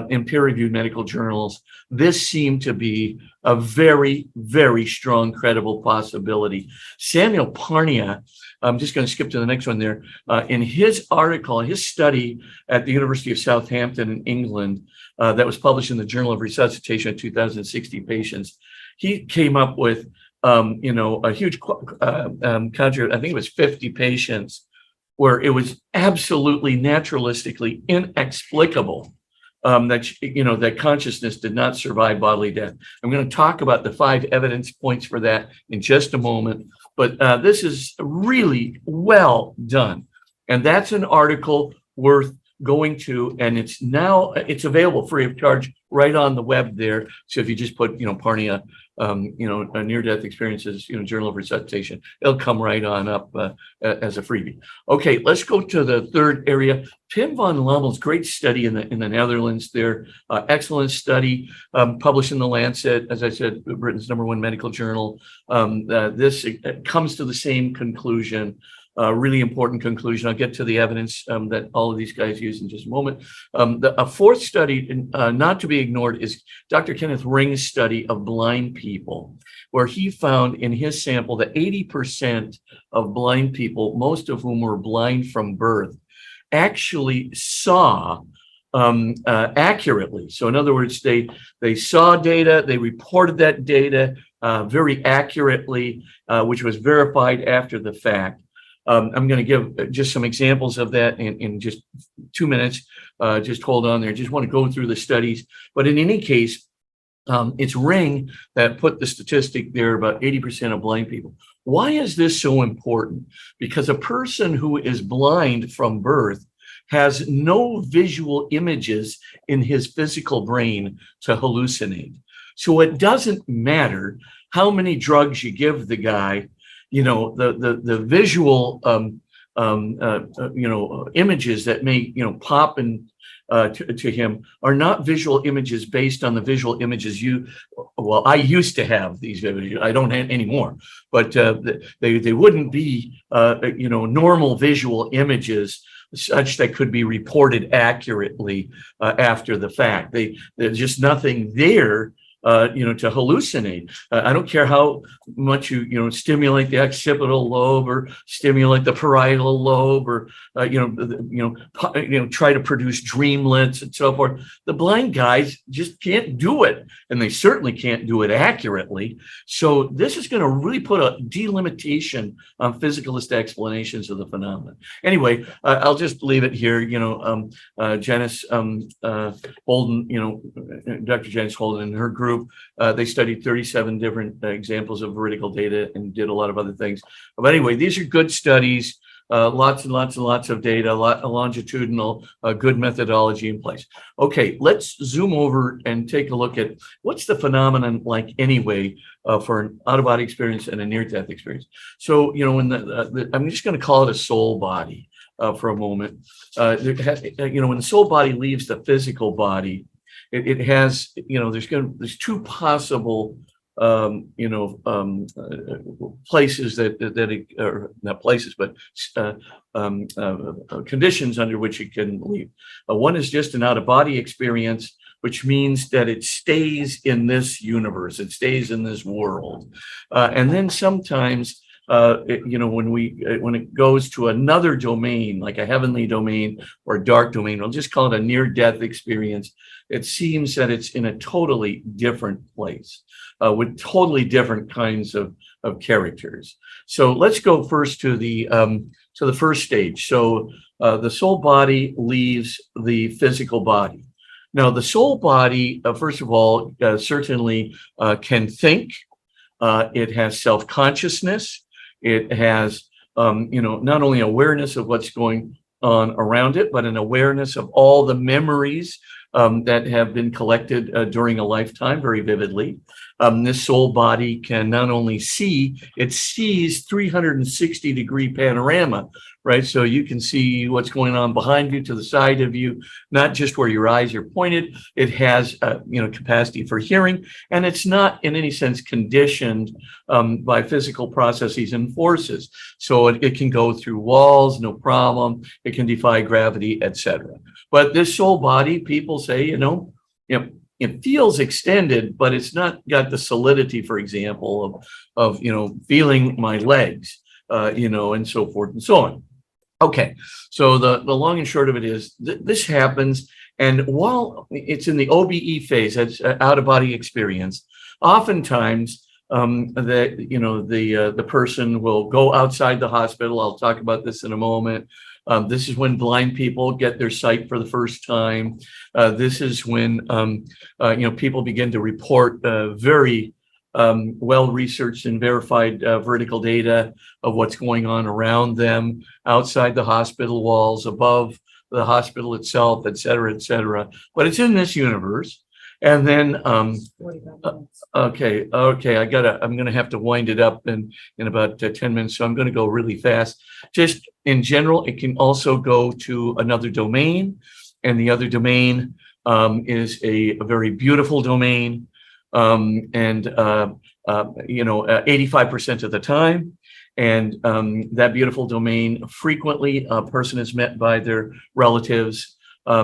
[SPEAKER 3] in peer-reviewed medical journals. This seemed to be a very, very strong, credible possibility. Samuel Parnia, I'm just going to skip to the next one there, in his article, his study at the University of Southampton in England, that was published in the Journal of Resuscitation of 2,060 patients, he came up with, a huge controversy. I think it was 50 patients, where it was absolutely naturalistically inexplicable that consciousness did not survive bodily death. I'm going to talk about the 5 evidence points for that in just a moment, but this is really well done. And that's an article worth going to, and it's available free of charge right on the web there. So if you just put, Parnia, near-death experiences, Journal of Resuscitation, it'll come right on up as a freebie. Okay, let's go to the third area. Pim van Lommel's great study in the Netherlands there, excellent study, published in the Lancet, as I said, Britain's #1 medical journal. This comes to the same conclusion. Really important conclusion. I'll get to the evidence that all of these guys use in just a moment. A fourth study, not to be ignored, is Dr. Kenneth Ring's study of blind people, where he found in his sample that 80% of blind people, most of whom were blind from birth, actually saw accurately. So in other words, they saw data, they reported that data very accurately, which was verified after the fact. I'm going to give just some examples of that in just 2 minutes. Just hold on there. Just want to go through the studies. But in any case, it's Ring that put the statistic there about 80% of blind people. Why is this so important? Because a person who is blind from birth has no visual images in his physical brain to hallucinate. So it doesn't matter how many drugs you give the guy, the visual images that may pop to him are not visual images based on the visual images I used to have these images. I don't have anymore, but they wouldn't be normal visual images such that could be reported accurately after the fact. There's just nothing there to hallucinate. I don't care how much you stimulate the occipital lobe or stimulate the parietal lobe or try to produce dreamlets and so forth. The blind guys just can't do it, and they certainly can't do it accurately. So this is going to really put a delimitation on physicalist explanations of the phenomenon. Anyway, I'll just leave it here. Janice Holden, Dr. Janice Holden and her group, they studied 37 different examples of veridical data and did a lot of other things. But anyway, these are good studies, lots and lots and lots of data, longitudinal, good methodology in place. Okay, let's zoom over and take a look at what's the phenomenon like anyway for an out-of-body experience and a near-death experience. So, when I'm just going to call it a soul body for a moment. When the soul body leaves the physical body, it has, there's two possible, places or not places, but conditions under which it can leave. One is just an out-of-body experience, which means that it stays in this universe, it stays in this world, and then sometimes. When it goes to another domain, like a heavenly domain or a dark domain, we'll just call it a near-death experience. It seems that it's in a totally different place with totally different kinds of characters. So let's go first to the first stage. So the soul body leaves the physical body. Now, the soul body, first of all, certainly can think. It has self-consciousness. It has, not only awareness of what's going on around it, but an awareness of all the memories that have been collected during a lifetime very vividly. This soul body can not only see, it sees 360-degree panorama, right? So you can see what's going on behind you, to the side of you, not just where your eyes are pointed. It has, capacity for hearing, and it's not in any sense conditioned by physical processes and forces. So it can go through walls, no problem. It can defy gravity, etc. But this soul body, people say, it feels extended, but it's not got the solidity, for example, of feeling my legs, and so forth and so on. Okay, so the long and short of it is this happens, and while it's in the OBE phase, that's out-of-body experience, oftentimes the person will go outside the hospital. I'll talk about this in a moment. This is when blind people get their sight for the first time. This is when people begin to report very well-researched and verified vertical data of what's going on around them, outside the hospital walls, above the hospital itself, et cetera, et cetera. But it's in this universe. And then, okay, I'm going to have to wind it up in about 10 minutes. So I'm going to go really fast. Just in general, it can also go to another domain, and the other domain is a very beautiful domain, and 85% of the time. And that beautiful domain, frequently a person is met by their relatives,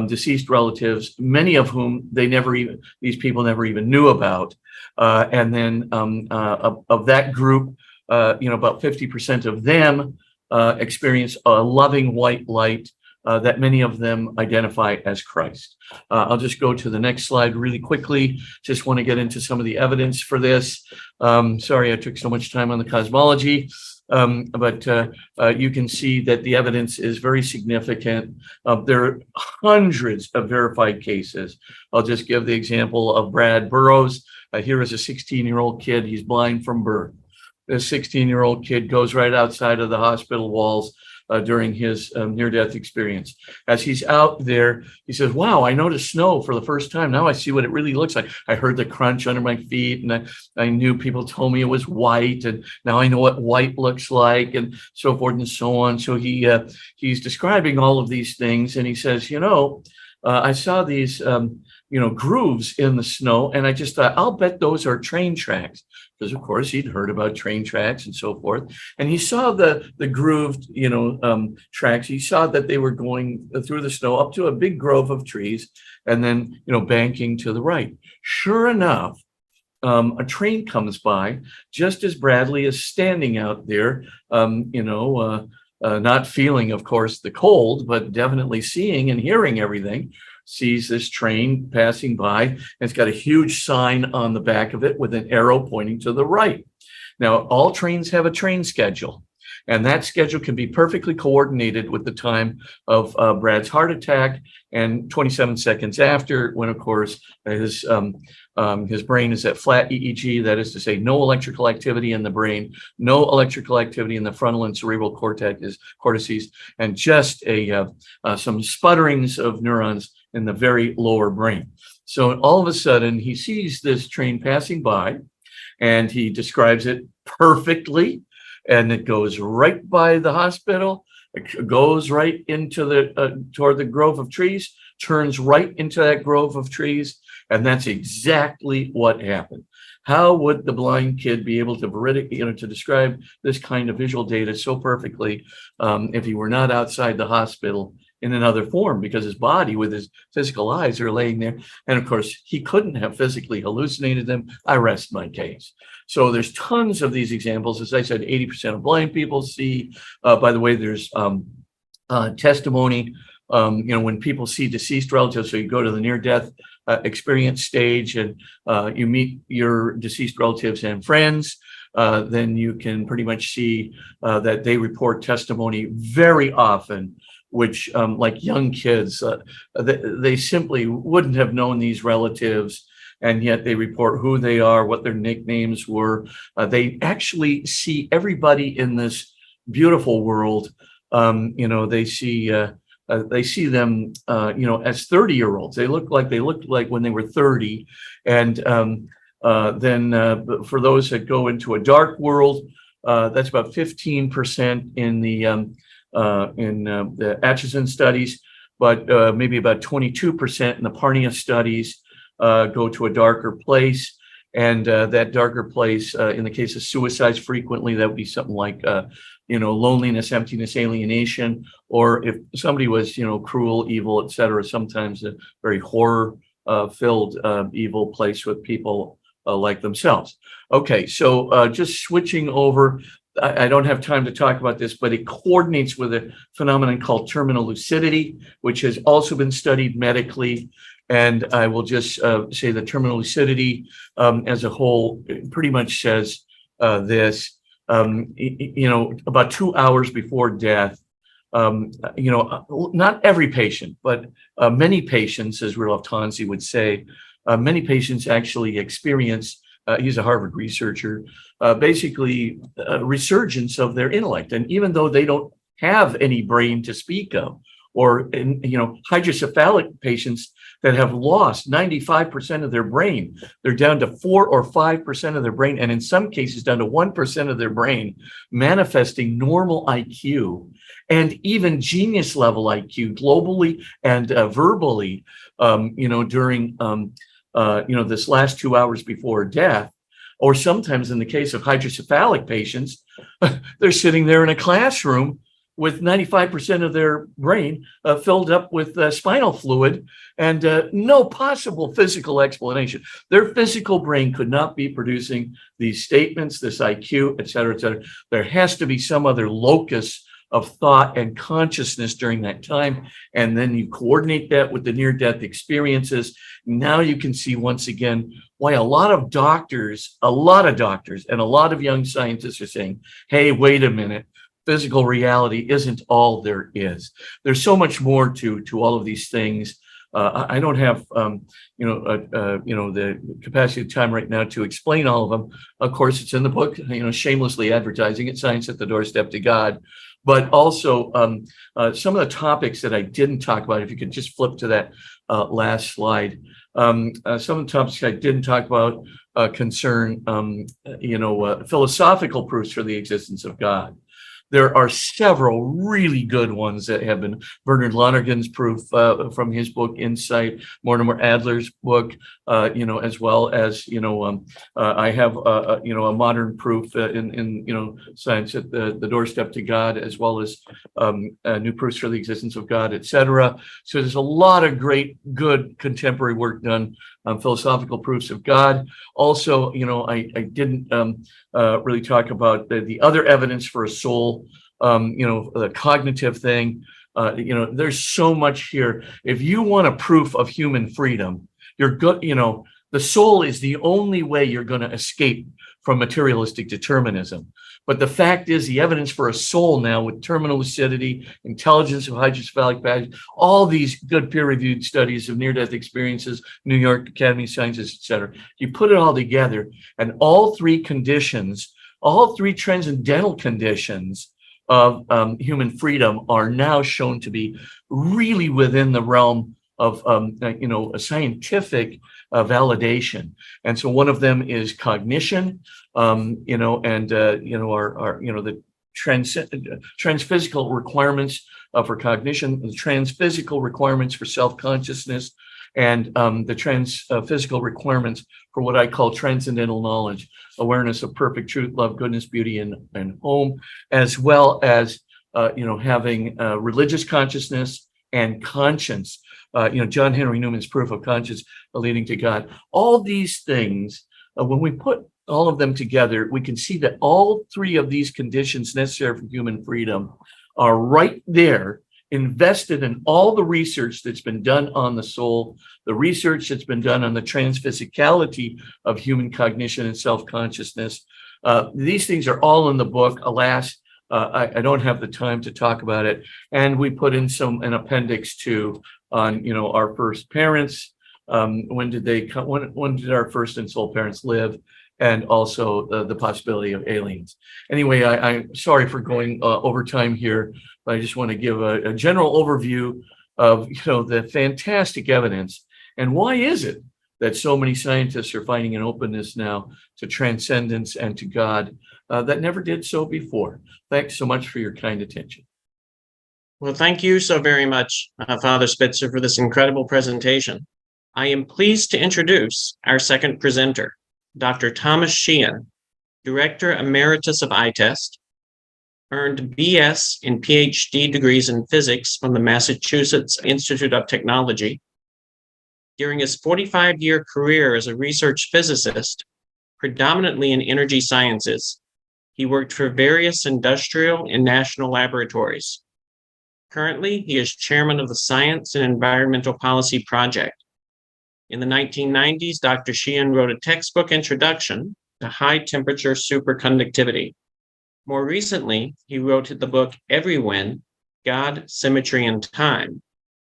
[SPEAKER 3] deceased relatives, many of whom these people never even knew about. And then of that group, about 50% of them experience a loving white light that many of them identify as Christ. I'll just go to the next slide really quickly. Just want to get into some of the evidence for this. Sorry I took so much time on the cosmology. But you can see that the evidence is very significant. There are hundreds of verified cases. I'll just give the example of Brad Burroughs. Here is a 16-year-old kid. He's blind from birth. This 16-year-old kid goes right outside of the hospital walls during his near-death experience. As he's out there, he says, wow, I noticed snow for the first time. Now I see what it really looks like. I heard the crunch under my feet, and I knew people told me it was white, and now I know what white looks like, and so forth and so on. So he's describing all of these things, and he says, I saw these grooves in the snow, and I just thought, I'll bet those are train tracks. Because of course he'd heard about train tracks and so forth, and he saw the grooved tracks. He saw that they were going through the snow up to a big grove of trees, and then banking to the right. Sure enough, a train comes by just as Bradley is standing out there, not feeling, of course, the cold, but definitely seeing and hearing everything. Sees this train passing by, and it's got a huge sign on the back of it with an arrow pointing to the right. Now, all trains have a train schedule, and that schedule can be perfectly coordinated with the time of Brad's heart attack and 27 seconds after, when, of course, his brain is at flat EEG, that is to say, no electrical activity in the brain, no electrical activity in the frontal and cerebral cortices, and just some sputterings of neurons in the very lower brain. So all of a sudden, he sees this train passing by, and he describes it perfectly, and it goes right by the hospital. It goes right into toward the grove of trees, turns right into that grove of trees, and that's exactly what happened. How would the blind kid be able to describe this kind of visual data so perfectly if he were not outside the hospital in another form? Because his body with his physical eyes are laying there, and of course he couldn't have physically hallucinated them. I rest my case. So there's tons of these examples. As I said, 80% of blind people see. By the way, there's testimony. When people see deceased relatives, so you go to the near-death experience stage, and you meet your deceased relatives and friends, then you can pretty much see that they report testimony very often, which like young kids, they simply wouldn't have known these relatives, and yet they report who they are, what their nicknames were. They actually see everybody in this beautiful world. They see them, as 30-year-olds. They looked like when they were 30. And then for those that go into a dark world, that's about 15% in the Atchison studies, but maybe about 22% in the Parnia studies go to a darker place. And that darker place, in the case of suicides, frequently that would be something like loneliness, emptiness, alienation, or if somebody was cruel, evil, etc. Sometimes a very horror-filled evil place with people like themselves. Okay, so just switching over. I don't have time to talk about this, but it coordinates with a phenomenon called terminal lucidity, which has also been studied medically. And I will just say that terminal lucidity as a whole pretty much says this, about 2 hours before death, not every patient, but many patients, as Rudolf Tanzi would say, many patients actually experience, he's a Harvard researcher, basically a resurgence of their intellect. And even though they don't have any brain to speak of, or hydrocephalic patients that have lost 95% of their brain, they're down to 4 or 5% of their brain, and in some cases down to 1% of their brain, manifesting normal IQ and even genius level IQ globally and verbally, during this last 2 hours before death. Or sometimes in the case of hydrocephalic patients, they're sitting there in a classroom with 95% of their brain filled up with spinal fluid and no possible physical explanation. Their physical brain could not be producing these statements, this IQ, et cetera, et cetera. There has to be some other locus of thought and consciousness during that time. And then you coordinate that with the near-death experiences. Now you can see once again why a lot of doctors and a lot of young scientists are saying, hey, wait a minute, physical reality isn't all there is. There's so much more to all of these things. I don't have, the capacity of time right now to explain all of them. Of course, it's in the book, shamelessly advertising it, Science at the Doorstep to God. But also some of the topics that I didn't talk about, if you could just flip to that last slide. Some of the topics I didn't talk about concern, philosophical proofs for the existence of God. There are several really good ones that have been Bernard Lonergan's proof from his book Insight, Mortimer Adler's book, as well as I have a modern proof in Science at the Doorstep to God, as well as new proofs for the existence of God, etc. So there's a lot of great, good contemporary work done on philosophical proofs of God. Also, I didn't really talk about the other evidence for a soul. The cognitive thing, there's so much here. If you want a proof of human freedom, you're good, the soul is the only way you're going to escape from materialistic determinism. But the fact is, the evidence for a soul now with terminal lucidity, intelligence of hydrocephalic patterns, all these good peer-reviewed studies of near-death experiences, New York Academy of Sciences, etc. You put it all together, and all three transcendental conditions of human freedom are now shown to be really within the realm of a scientific validation. And so one of them is cognition, the transphysical requirements for cognition, the transphysical requirements for self-consciousness, and the transphysical requirements for what I call transcendental knowledge, awareness of perfect truth, love, goodness, beauty, and home, as well as having religious consciousness and conscience. John Henry Newman's proof of conscience leading to God. All these things, when we put all of them together, we can see that all three of these conditions necessary for human freedom are right there, invested in all the research that's been done on the soul, the research that's been done on the transphysicality of human cognition and self-consciousness. These things are all in the book. Alas, I don't have the time to talk about it. And we put in an appendix too on, our first parents. When did they come? When did our first and soul parents live? And also the possibility of aliens. Anyway, I'm sorry for going over time here, but I just want to give a general overview of the fantastic evidence. And why is it that so many scientists are finding an openness now to transcendence and to God that never did so before? Thanks so much for your kind attention.
[SPEAKER 1] Well, thank you so very much, Father Spitzer, for this incredible presentation. I am pleased to introduce our second presenter, Dr. Thomas Sheahen, Director Emeritus of ITEST, earned BS and PhD degrees in physics from the Massachusetts Institute of Technology. During his 45-year career as a research physicist, predominantly in energy sciences, he worked for various industrial and national laboratories. Currently, he is chairman of the Science and Environmental Policy Project. In the 1990s, Dr. Sheahen wrote a textbook introduction to high-temperature superconductivity. More recently, he wrote the book Everywhen, God, Symmetry, and Time,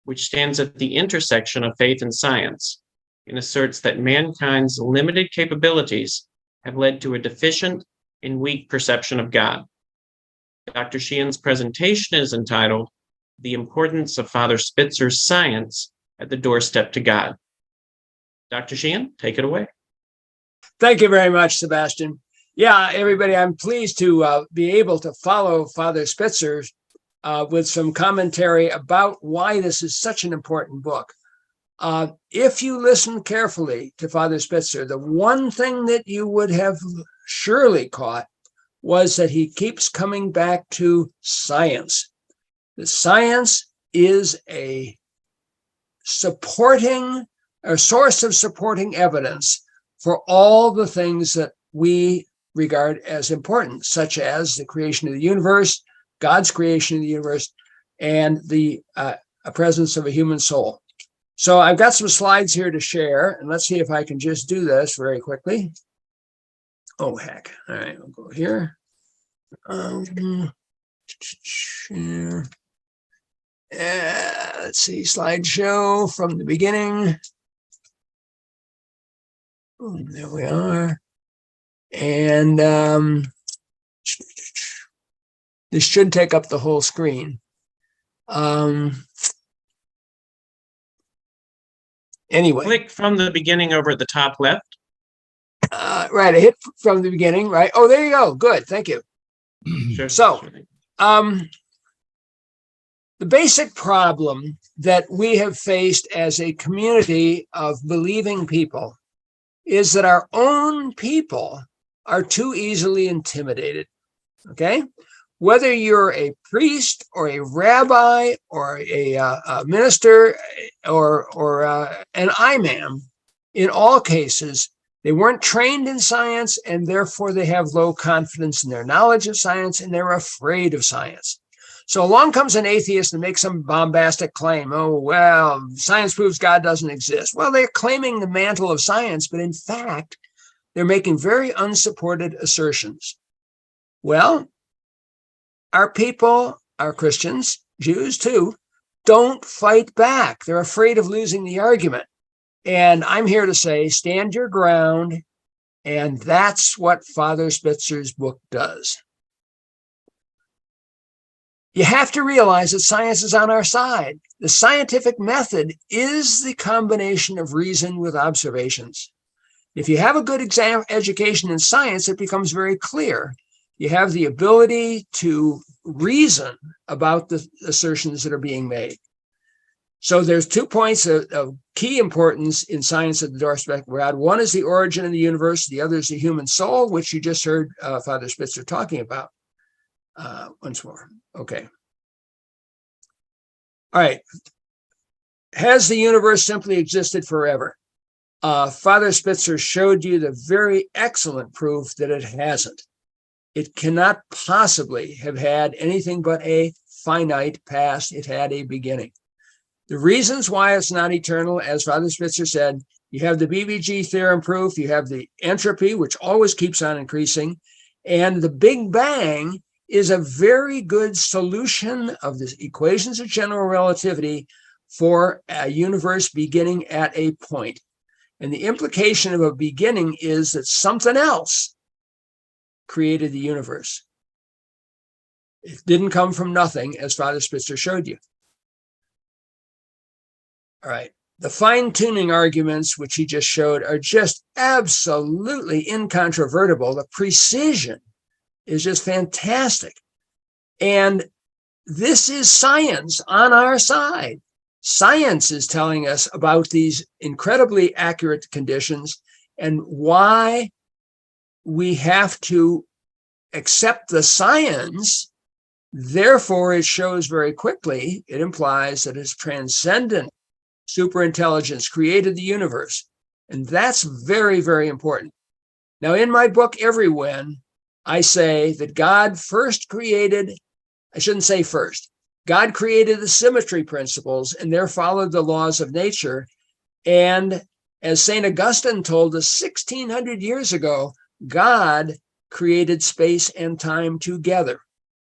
[SPEAKER 1] which stands at the intersection of faith and science, and asserts that mankind's limited capabilities have led to a deficient and weak perception of God. Dr. Sheahen's presentation is entitled The Importance of Father Spitzer's Science at the Doorstep to God. Dr. Sheahen, take it away.
[SPEAKER 5] Thank you very much, Sebastian. Yeah, everybody, I'm pleased to be able to follow Father Spitzer with some commentary about why this is such an important book. If you listen carefully to Father Spitzer, the one thing that you would have surely caught was that he keeps coming back to science. The science is a source of supporting evidence for all the things that we regard as important, such as the creation of the universe, God's creation of the universe, and the presence of a human soul. So I've got some slides here to share, and let's see if I can just do this very quickly. Oh, heck. All right, we'll go here. Share. Let's see, slideshow from the beginning. Oh, there we are. And this should take up the whole screen. Anyway.
[SPEAKER 1] Click from the beginning over at the top left.
[SPEAKER 5] Right, I hit from the beginning, right? Oh, there you go. Good, thank you.
[SPEAKER 1] Sure.
[SPEAKER 5] So, the basic problem that we have faced as a community of believing people is that our own people are too easily intimidated, okay? Whether you're a priest or a rabbi or a minister or an imam, in all cases, they weren't trained in science, and therefore they have low confidence in their knowledge of science, and they're afraid of science. So along comes an atheist and makes some bombastic claim. Oh, well, science proves God doesn't exist. Well, they're claiming the mantle of science, but in fact, they're making very unsupported assertions. Well, our people, our Christians, Jews too, don't fight back. They're afraid of losing the argument. And I'm here to say, stand your ground. And that's what Father Spitzer's book does. You have to realize that science is on our side. The scientific method is the combination of reason with observations. If you have a good education in science, it becomes very clear. You have the ability to reason about the assertions that are being made. So there's 2 points of key importance in science at the Doorstep of God. One is the origin of the universe. The other is the human soul, which you just heard Father Spitzer talking about. Once more. Okay. All right. Has the universe simply existed forever? Father Spitzer showed you the very excellent proof that it hasn't. It cannot possibly have had anything but a finite past. It had a beginning. The reasons why it's not eternal, as Father Spitzer said, you have the BBG theorem proof, you have the entropy, which always keeps on increasing, and the Big Bang is a very good solution of the equations of general relativity for a universe beginning at a point. And the implication of a beginning is that something else created the universe. It didn't come from nothing, as Father Spitzer showed you. All right. The fine-tuning arguments, which he just showed, are just absolutely incontrovertible. The precision is just fantastic. And this is science on our side. Science is telling us about these incredibly accurate conditions and why we have to accept the science. Therefore, it shows very quickly, it implies that it's transcendent superintelligence created the universe. And that's very, very important. Now, in my book, Every When, I say that God first created, I shouldn't say first, God created the symmetry principles and there followed the laws of nature. And as St. Augustine told us 1600 years ago, God created space and time together.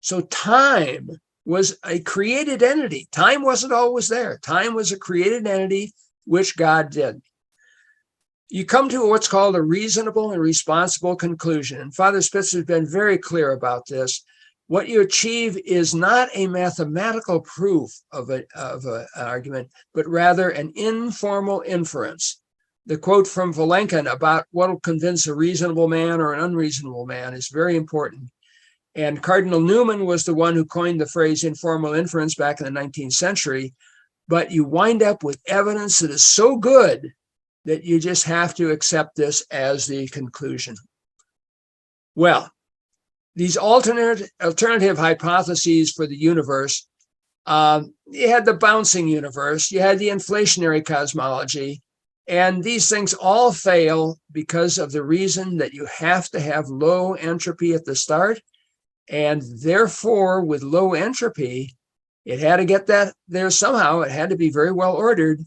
[SPEAKER 5] So time was a created entity. Time wasn't always there. Time was a created entity, which God did. You come to what's called a reasonable and responsible conclusion. And Father Spitzer has been very clear about this. What you achieve is not a mathematical proof of an argument, but rather an informal inference. The quote from Vilenkin about what will convince a reasonable man or an unreasonable man is very important. And Cardinal Newman was the one who coined the phrase informal inference back in the 19th century. But you wind up with evidence that is so good that you just have to accept this as the conclusion. Well, these alternative hypotheses for the universe, you had the bouncing universe, you had the inflationary cosmology, and these things all fail because of the reason that you have to have low entropy at the start. And therefore, with low entropy, it had to get that there somehow. It had to be very well ordered.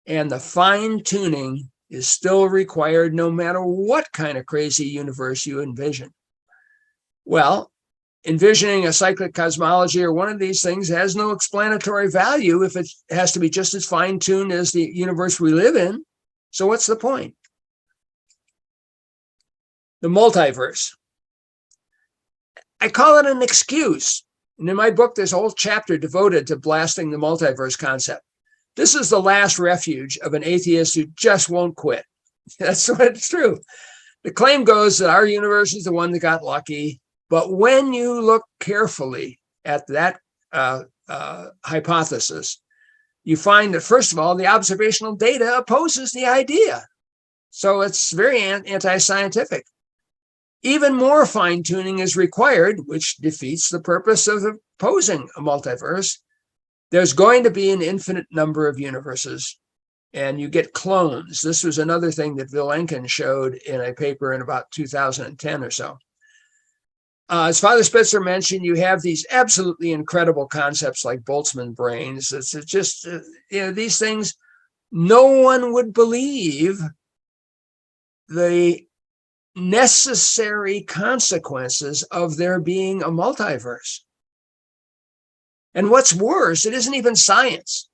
[SPEAKER 5] And the fine tuning is still required no matter what kind of crazy universe you envision. Well, envisioning a cyclic cosmology or one of these things has no explanatory value if it has to be just as fine-tuned as the universe we live in. So what's the point? The multiverse. I call it an excuse. And in my book, there's a whole chapter devoted to blasting the multiverse concept. This is the last refuge of an atheist who just won't quit. That's what it's true. The claim goes that our universe is the one that got lucky. But when you look carefully at that hypothesis, you find that, first of all, the observational data opposes the idea. So it's very anti-scientific. Even more fine-tuning is required, which defeats the purpose of opposing a multiverse. There's going to be an infinite number of universes, and you get clones. This was another thing that Vilenkin showed in a paper in about 2010 or so. As Father Spitzer mentioned, you have these absolutely incredible concepts like Boltzmann brains. It's just, these things, no one would believe the necessary consequences of there being a multiverse. And what's worse, it isn't even science.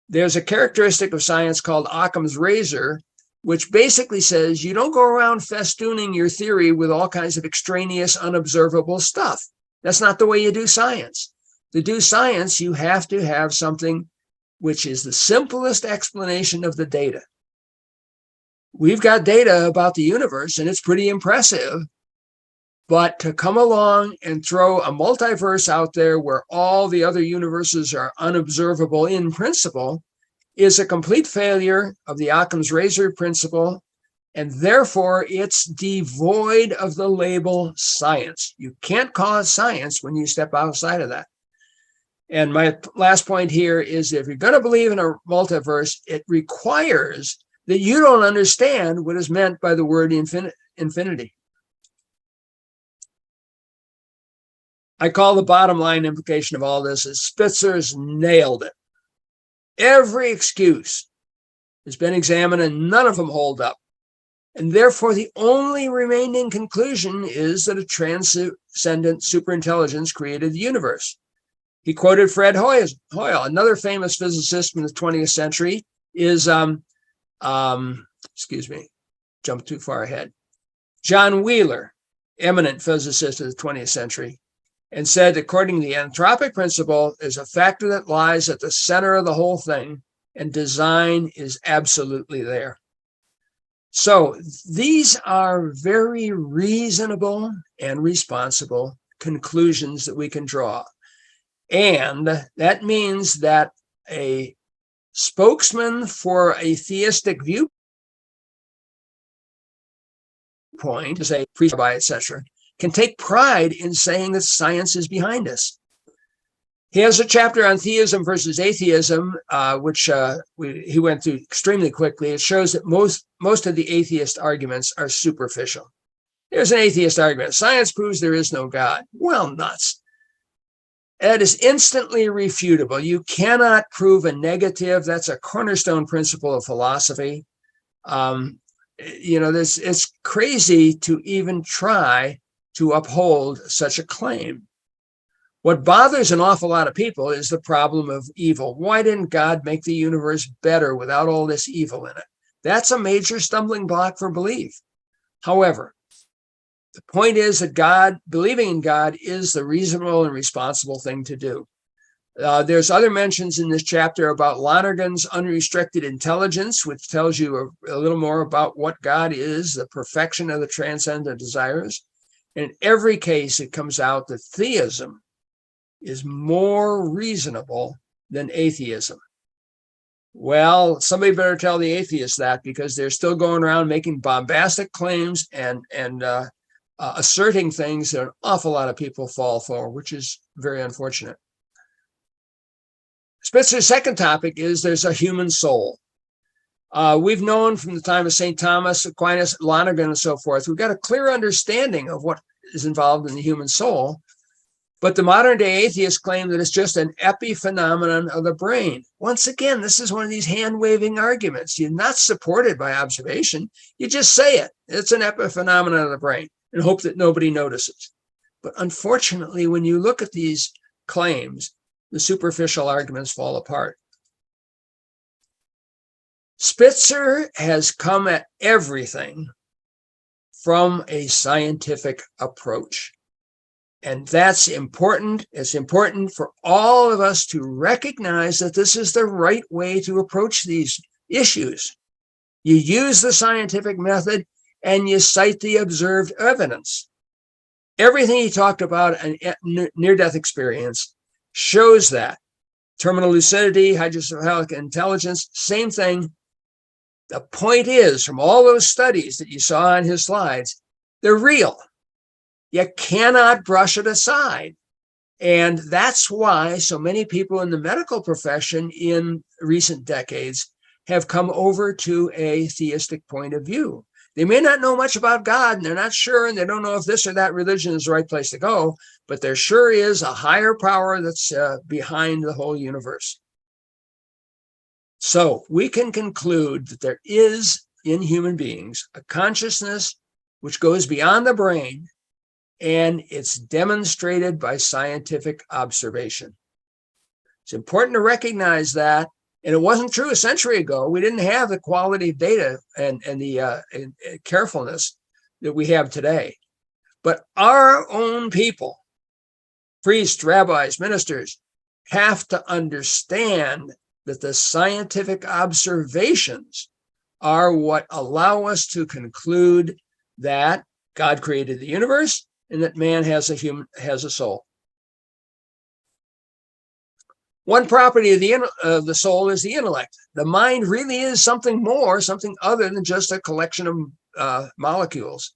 [SPEAKER 5] There's a characteristic of science called Occam's razor, which basically says you don't go around festooning your theory with all kinds of extraneous, unobservable stuff. That's not the way you do science. To do science, you have to have something which is the simplest explanation of the data. We've got data about the universe, and it's pretty impressive. But to come along and throw a multiverse out there where all the other universes are unobservable in principle is a complete failure of the Occam's razor principle, and therefore it's devoid of the label science. You can't call it science when you step outside of that. And my last point here is if you're going to believe in a multiverse, it requires that you don't understand what is meant by the word infinity. I call the bottom line implication of all this is Spitzer's nailed it. Every excuse has been examined and none of them hold up. And therefore, the only remaining conclusion is that a transcendent superintelligence created the universe. He quoted Fred Hoyle, another famous physicist from the 20th century, is, jumped too far ahead. John Wheeler, eminent physicist of the 20th century, and said, according to the anthropic principle, there's a factor that lies at the center of the whole thing, and design is absolutely there. So these are very reasonable and responsible conclusions that we can draw. And that means that a spokesman for a theistic viewpoint, say, pre-by, etc., can take pride in saying that science is behind us. He has a chapter on theism versus atheism, which he went through extremely quickly. It shows that most of the atheist arguments are superficial. There's an atheist argument. Science proves there is no God. Well, nuts. That is instantly refutable. You cannot prove a negative. That's a cornerstone principle of philosophy. It's crazy to even try to uphold such a claim. What bothers an awful lot of people is the problem of evil. Why didn't God make the universe better without all this evil in it? That's a major stumbling block for belief. However, the point is that believing in God is the reasonable and responsible thing to do. There's other mentions in this chapter about Lonergan's unrestricted intelligence, which tells you a little more about what God is, the perfection of the transcendent desires. In every case, it comes out that theism is more reasonable than atheism. Well, somebody better tell the atheists that, because they're still going around making bombastic claims and asserting things that an awful lot of people fall for, which is very unfortunate. Spitzer's second topic is there's a human soul. We've known from the time of St. Thomas, Aquinas, Lonergan, and so forth, we've got a clear understanding of what is involved in the human soul. But the modern day atheists claim that it's just an epiphenomenon of the brain. Once again, this is one of these hand-waving arguments. You're not supported by observation. You just say it. It's an epiphenomenon of the brain and hope that nobody notices. But unfortunately, when you look at these claims, the superficial arguments fall apart. Spitzer has come at everything from a scientific approach. And that's important. It's important for all of us to recognize that this is the right way to approach these issues. You use the scientific method and you cite the observed evidence. Everything he talked about in near-death experience shows that. Terminal lucidity, hydrocephalic intelligence, same thing. The point is, from all those studies that you saw on his slides, they're real. You cannot brush it aside. And that's why so many people in the medical profession in recent decades have come over to a theistic point of view. They may not know much about God, and they're not sure, and they don't know if this or that religion is the right place to go, but there sure is a higher power that's behind the whole universe. So we can conclude that there is in human beings a consciousness which goes beyond the brain, and it's demonstrated by scientific observation. It's important to recognize that, and it wasn't true a century ago. We didn't have the quality of data and the carefulness that we have today. But our own people, priests, rabbis, ministers, have to understand that the scientific observations are what allow us to conclude that God created the universe and that man has a soul. One property of the soul is the intellect. The mind really is something more, something other than just a collection of molecules.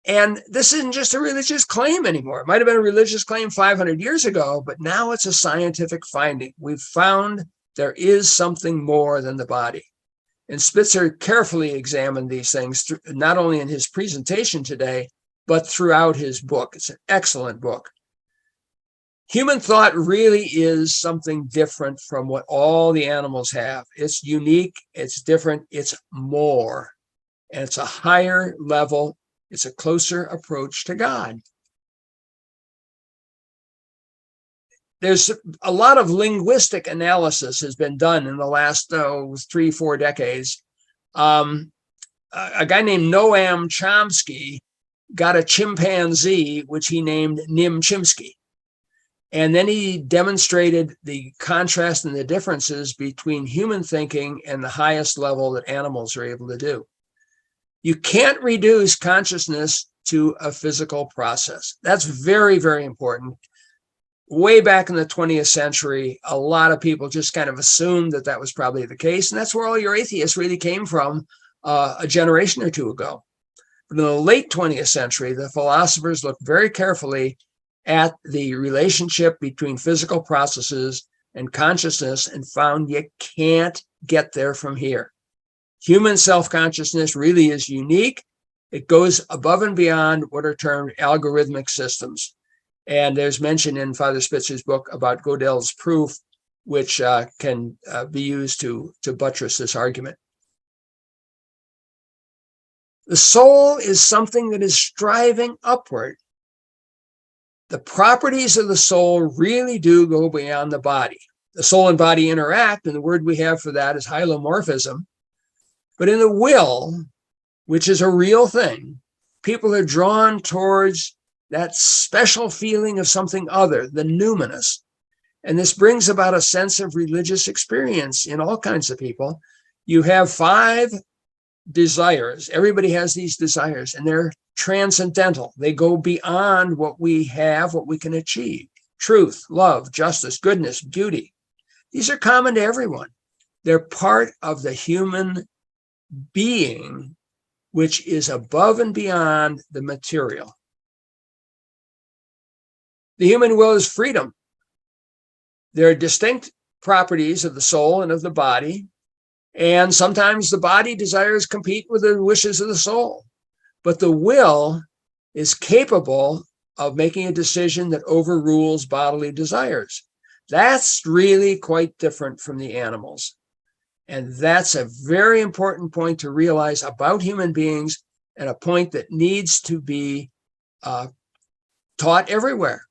[SPEAKER 5] And this isn't just a religious claim anymore. It might have been a religious claim 500 years ago, but now it's a scientific finding. We've found there is something more than the body. And Spitzer carefully examined these things, not only in his presentation today, but throughout his book. It's an excellent book. Human thought really is something different from what all the animals have. It's unique, it's different, it's more. And it's a higher level, it's a closer approach to God. There's a lot of linguistic analysis has been done in the last 3-4 decades. A guy named Noam Chomsky got a chimpanzee, which he named Nim Chimpsky. And then he demonstrated the contrast and the differences between human thinking and the highest level that animals are able to do. You can't reduce consciousness to a physical process. That's very, very important. Way back in the 20th century, a lot of people just kind of assumed that that was probably the case. And that's where all your atheists really came from a generation or two ago. But in the late 20th century, the philosophers looked very carefully at the relationship between physical processes and consciousness and found you can't get there from here. Human self-consciousness really is unique. It goes above and beyond what are termed algorithmic systems. And there's mention in Father Spitzer's book about Gödel's proof, which can be used to buttress this argument. The soul is something that is striving upward. The properties of the soul really do go beyond the body. The soul and body interact, and the word we have for that is hylomorphism. But in the will, which is a real thing, people are drawn towards that special feeling of something other, the numinous. And this brings about a sense of religious experience in all kinds of people. You have 5 desires. Everybody has these desires, and they're transcendental. They go beyond what we have, what we can achieve. Truth, love, justice, goodness, beauty. These are common to everyone. They're part of the human being, which is above and beyond the material. The human will is freedom. There are distinct properties of the soul and of the body, and sometimes the body desires compete with the wishes of the soul. But the will is capable of making a decision that overrules bodily desires. That's really quite different from the animals. And that's a very important point to realize about human beings, and a point that needs to be taught everywhere.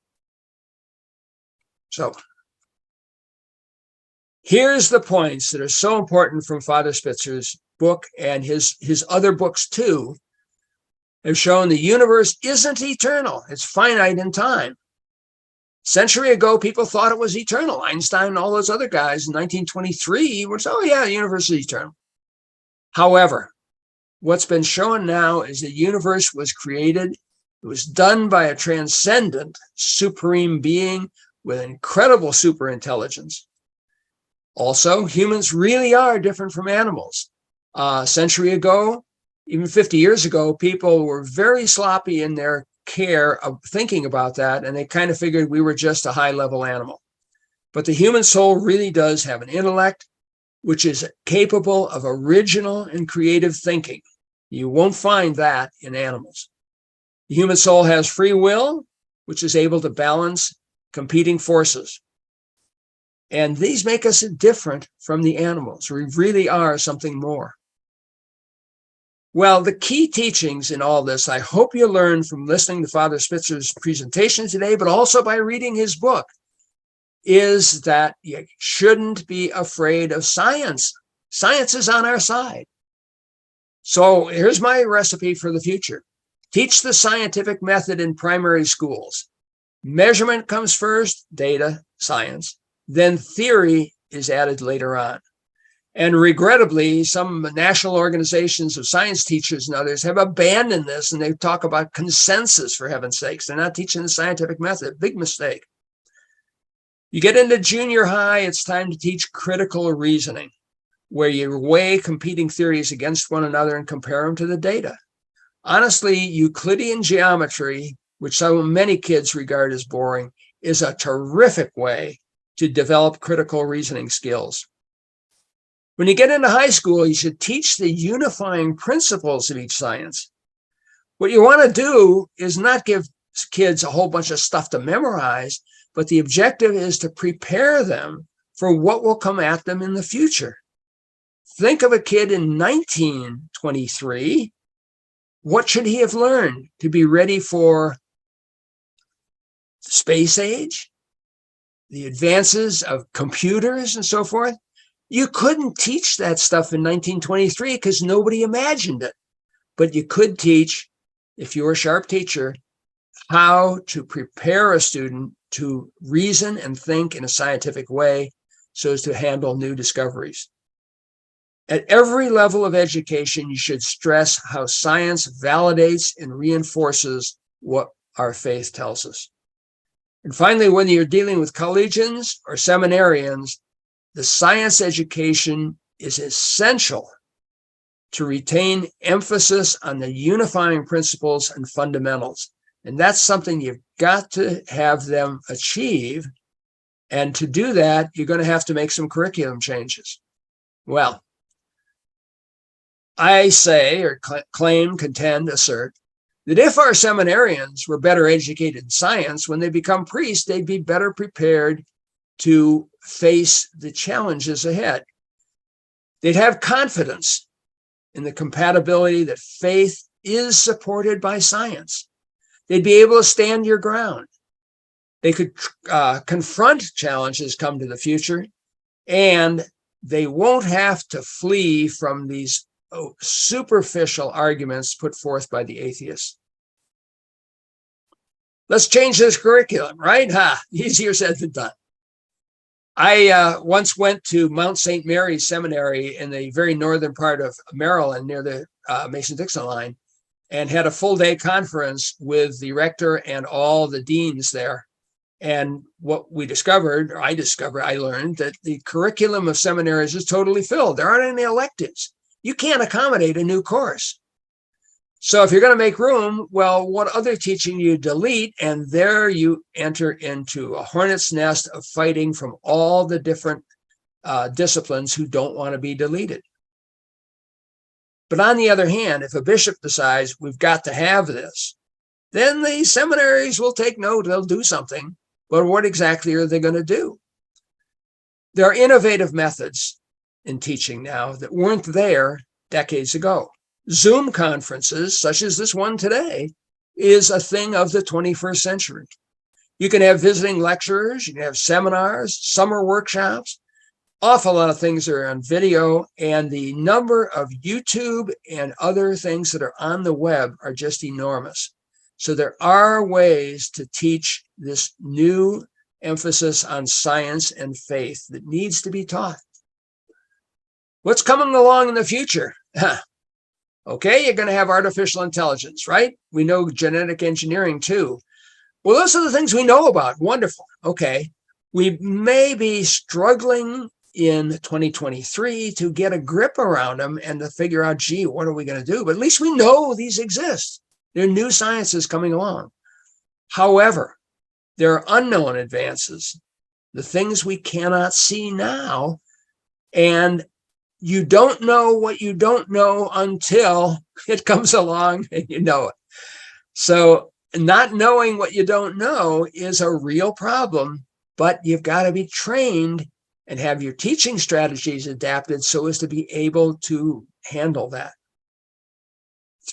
[SPEAKER 5] So here's the points that are so important from Father Spitzer's book, and his other books too have shown the universe isn't eternal. It's finite in time. A century ago, people thought it was eternal. Einstein and all those other guys in 1923 were saying, oh yeah, the universe is eternal. However, what's been shown now is the universe was created. It was done by a transcendent supreme being with incredible superintelligence. Also, humans really are different from animals. A century ago, even 50 years ago, people were very sloppy in their care of thinking about that, and they kind of figured we were just a high-level animal. But the human soul really does have an intellect which is capable of original and creative thinking. You won't find that in animals. The human soul has free will, which is able to balance competing forces. And these make us different from the animals. We really are something more. Well, the key teachings in all this, I hope you learned from listening to Father Spitzer's presentation today, but also by reading his book, is that you shouldn't be afraid of science. Science is on our side. So here's my recipe for the future. Teach the scientific method in primary schools. Measurement comes first, data, science. Then theory is added later on. And regrettably, some national organizations of science teachers and others have abandoned this, and they talk about consensus, for heaven's sakes. They're not teaching the scientific method. Big mistake. You get into junior high, it's time to teach critical reasoning, where you weigh competing theories against one another and compare them to the data. Honestly, Euclidean geometry, which so many kids regard as boring, is a terrific way to develop critical reasoning skills. When you get into high school, you should teach the unifying principles of each science. What you want to do is not give kids a whole bunch of stuff to memorize, but the objective is to prepare them for what will come at them in the future. Think of a kid in 1923. What should he have learned to be ready for the space age, the advances of computers and so forth? You couldn't teach that stuff in 1923 because nobody imagined it. But you could teach, if you were a sharp teacher, how to prepare a student to reason and think in a scientific way so as to handle new discoveries. At every level of education, you should stress how science validates and reinforces what our faith tells us. And finally, when you're dealing with collegians or seminarians, the science education is essential to retain emphasis on the unifying principles and fundamentals. And that's something you've got to have them achieve. And to do that, you're going to have to make some curriculum changes. Well, I say, or claim, contend, assert, that if our seminarians were better educated in science, when they become priests, they'd be better prepared to face the challenges ahead. They'd have confidence in the compatibility that faith is supported by science. They'd be able to stand your ground. They could confront challenges come to the future, and they won't have to flee from these superficial arguments put forth by the atheists. Let's change this curriculum, right? Easier said than done. I once went to Mount St. Mary's Seminary in the very northern part of Maryland near the Mason-Dixon line, and had a full-day conference with the rector and all the deans there. And what we discovered, or I learned that the curriculum of seminaries is totally filled. There aren't any electives. You can't accommodate a new course. So if you're going to make room, well, what other teaching you delete, and there you enter into a hornet's nest of fighting from all the different disciplines who don't want to be deleted. But on the other hand, if a bishop decides we've got to have this, then the seminaries will take note, they'll do something. But what exactly are they going to do? There are innovative methods in teaching now that weren't there decades ago. Zoom conferences, such as this one today, is a thing of the 21st century. You can have visiting lecturers, you can have seminars, summer workshops, awful lot of things are on video, and the number of YouTube and other things that are on the web are just enormous. So there are ways to teach this new emphasis on science and faith that needs to be taught. What's coming along in the future? Okay, you're going to have artificial intelligence, right? We know genetic engineering too. Well, those are the things we know about. Wonderful. Okay, we may be struggling in 2023 to get a grip around them and to figure out, gee, what are we going to do? But at least we know these exist. There are new sciences coming along. However, there are unknown advances, the things we cannot see now, and you don't know what you don't know until it comes along and you know it. So not knowing what you don't know is a real problem, but you've got to be trained and have your teaching strategies adapted so as to be able to handle that.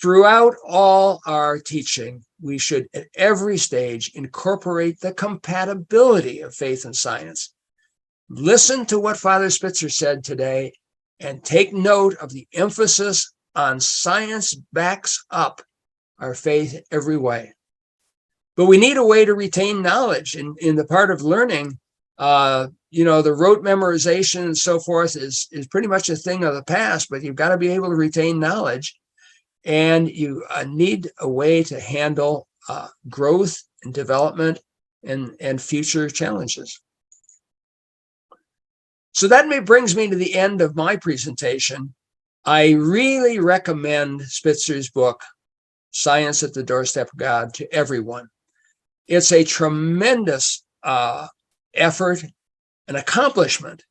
[SPEAKER 5] Throughout all our teaching, we should at every stage incorporate the compatibility of faith and science. Listen to what Father Spitzer said today and take note of the emphasis on science backs up our faith every way. But we need a way to retain knowledge in the part of learning. The rote memorization and so forth is pretty much a thing of the past, but you've got to be able to retain knowledge. And you need a way to handle growth and development and future challenges. So that brings me to the end of my presentation. I really recommend Spitzer's book, Science at the Doorstep of God, to everyone. It's a tremendous effort and accomplishment,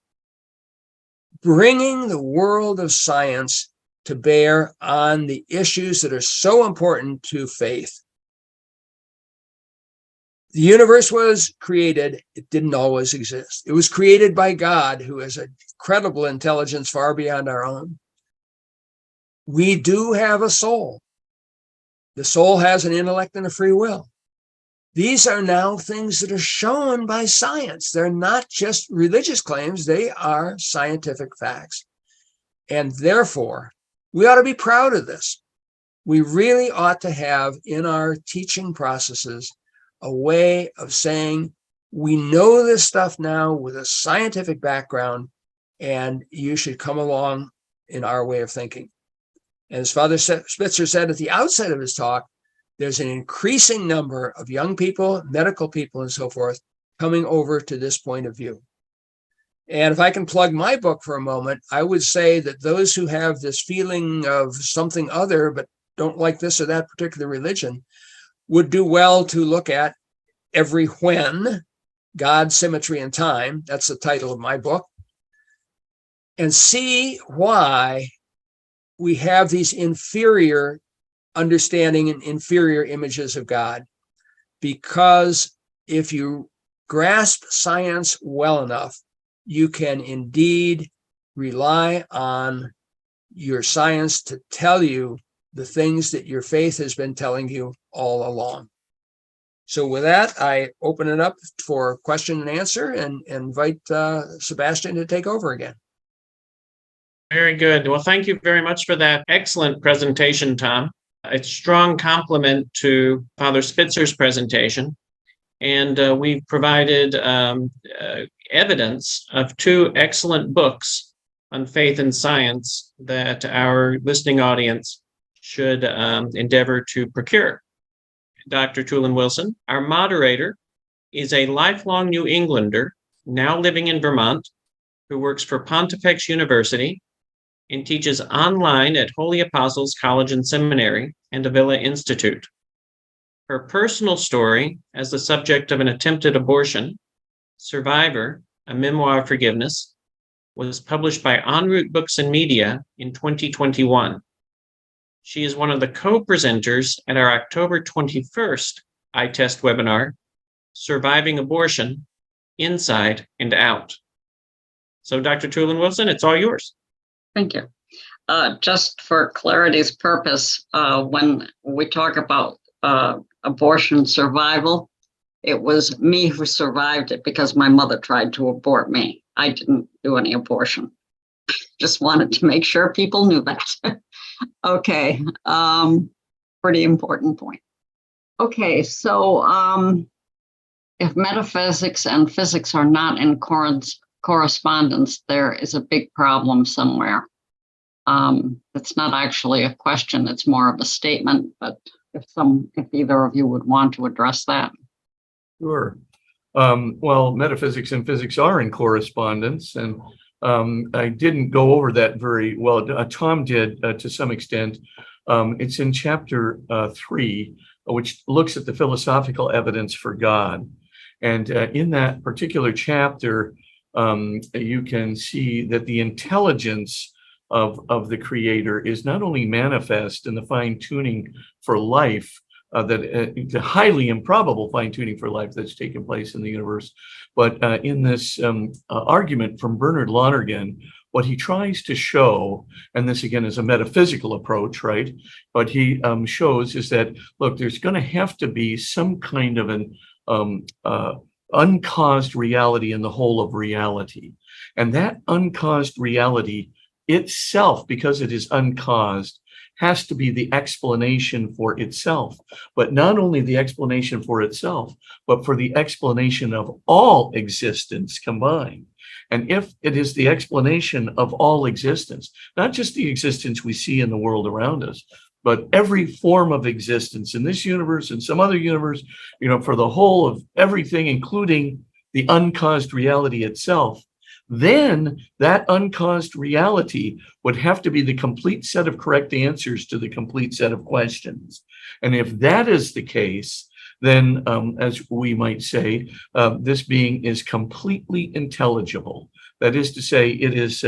[SPEAKER 5] bringing the world of science to bear on the issues that are so important to faith. The universe was created. It didn't always exist. It was created by God, who has a credible intelligence far beyond our own. We do have a soul. The soul has an intellect and a free will. These are now things that are shown by science. They're not just religious claims. They are scientific facts. And therefore, we ought to be proud of this. We really ought to have in our teaching processes a way of saying, we know this stuff now with a scientific background, and you should come along in our way of thinking. And as Father Spitzer said at the outset of his talk, there's an increasing number of young people, medical people, and so forth coming over to this point of view. And if I can plug my book for a moment, I would say that those who have this feeling of something other but don't like this or that particular religion would do well to look at Every When, God, Symmetry, and Time. That's the title of my book. And see why we have these inferior understanding and inferior images of God. Because if you grasp science well enough, you can indeed rely on your science to tell you the things that your faith has been telling you all along. So with that, I open it up for question and answer and invite Sebastian to take over again.
[SPEAKER 1] Very good. Well, thank you very much for that excellent presentation, Tom. It's a strong complement to Father Spitzer's presentation. And we've provided evidence of two excellent books on faith and science that our listening audience should endeavor to procure. Dr. Tulin Wilson, our moderator, is a lifelong New Englander, now living in Vermont, who works for Pontifex University and teaches online at Holy Apostles College and Seminary and Avila Institute. Her personal story as the subject of an attempted abortion, Survivor, a Memoir of Forgiveness, was published by En Route Books and Media in 2021. She is one of the co-presenters at our October 21st ITEST webinar, Surviving Abortion, Inside and Out. So Dr. Tulin Wilson, it's all yours.
[SPEAKER 6] Thank you. Just for clarity's purpose, when we talk about abortion survival, it was me who survived it because my mother tried to abort me. I didn't do any abortion. Just wanted to make sure people knew that. Okay, pretty important point. Okay, so if metaphysics and physics are not in correspondence, there is a big problem somewhere. It's not actually a question, it's more of a statement, but if either of you would want to address that.
[SPEAKER 3] Sure. Well, metaphysics and physics are in correspondence, and I didn't go over that very well. Tom did to some extent. It's in chapter 3, which looks at the philosophical evidence for God. And in that particular chapter, you can see that the intelligence of the Creator is not only manifest in the fine-tuning for life, the highly improbable fine-tuning for life that's taken place in the universe, but in this argument from Bernard Lonergan, what he tries to show, and this again is a metaphysical approach, right? What he shows is that, look, there's going to have to be some kind of an uncaused reality in the whole of reality. And that uncaused reality itself, because it is uncaused, has to be the explanation for itself. But not only the explanation for itself, but for the explanation of all existence combined. And if it is the explanation of all existence, not just the existence we see in the world around us, but every form of existence in this universe and some other universe, for the whole of everything, including the uncaused reality itself, then that uncaused reality would have to be the complete set of correct answers to the complete set of questions. And if that is the case, then, as we might say, this being is completely intelligible. That is to say, it is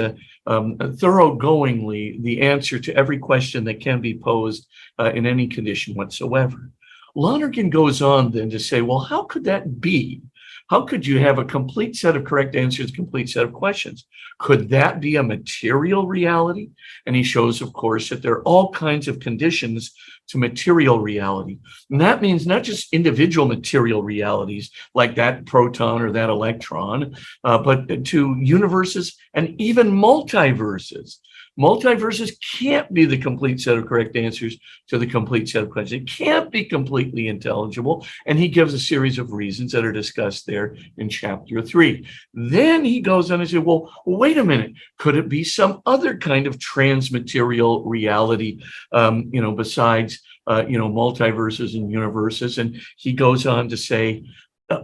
[SPEAKER 3] thoroughgoingly the answer to every question that can be posed in any condition whatsoever. Lonergan goes on then to say, well, how could that be? How could you have a complete set of correct answers, complete set of questions? Could that be a material reality? And he shows, of course, that there are all kinds of conditions to material reality. And that means not just individual material realities like that proton or that electron, but to universes and even multiverses. Multiverses can't be the complete set of correct answers to the complete set of questions. It can't be completely intelligible. And he gives a series of reasons that are discussed there in chapter 3. Then he goes on and says, well, wait a minute. Could it be some other kind of transmaterial reality, besides, multiverses and universes? And he goes on to say,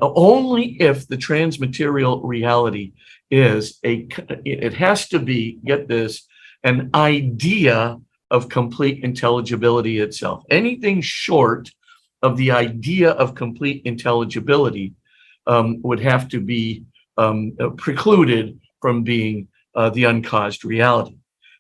[SPEAKER 3] only if the transmaterial reality is it has to be, get this, an idea of complete intelligibility itself. Anything short of the idea of complete intelligibility would have to be precluded from being the uncaused reality.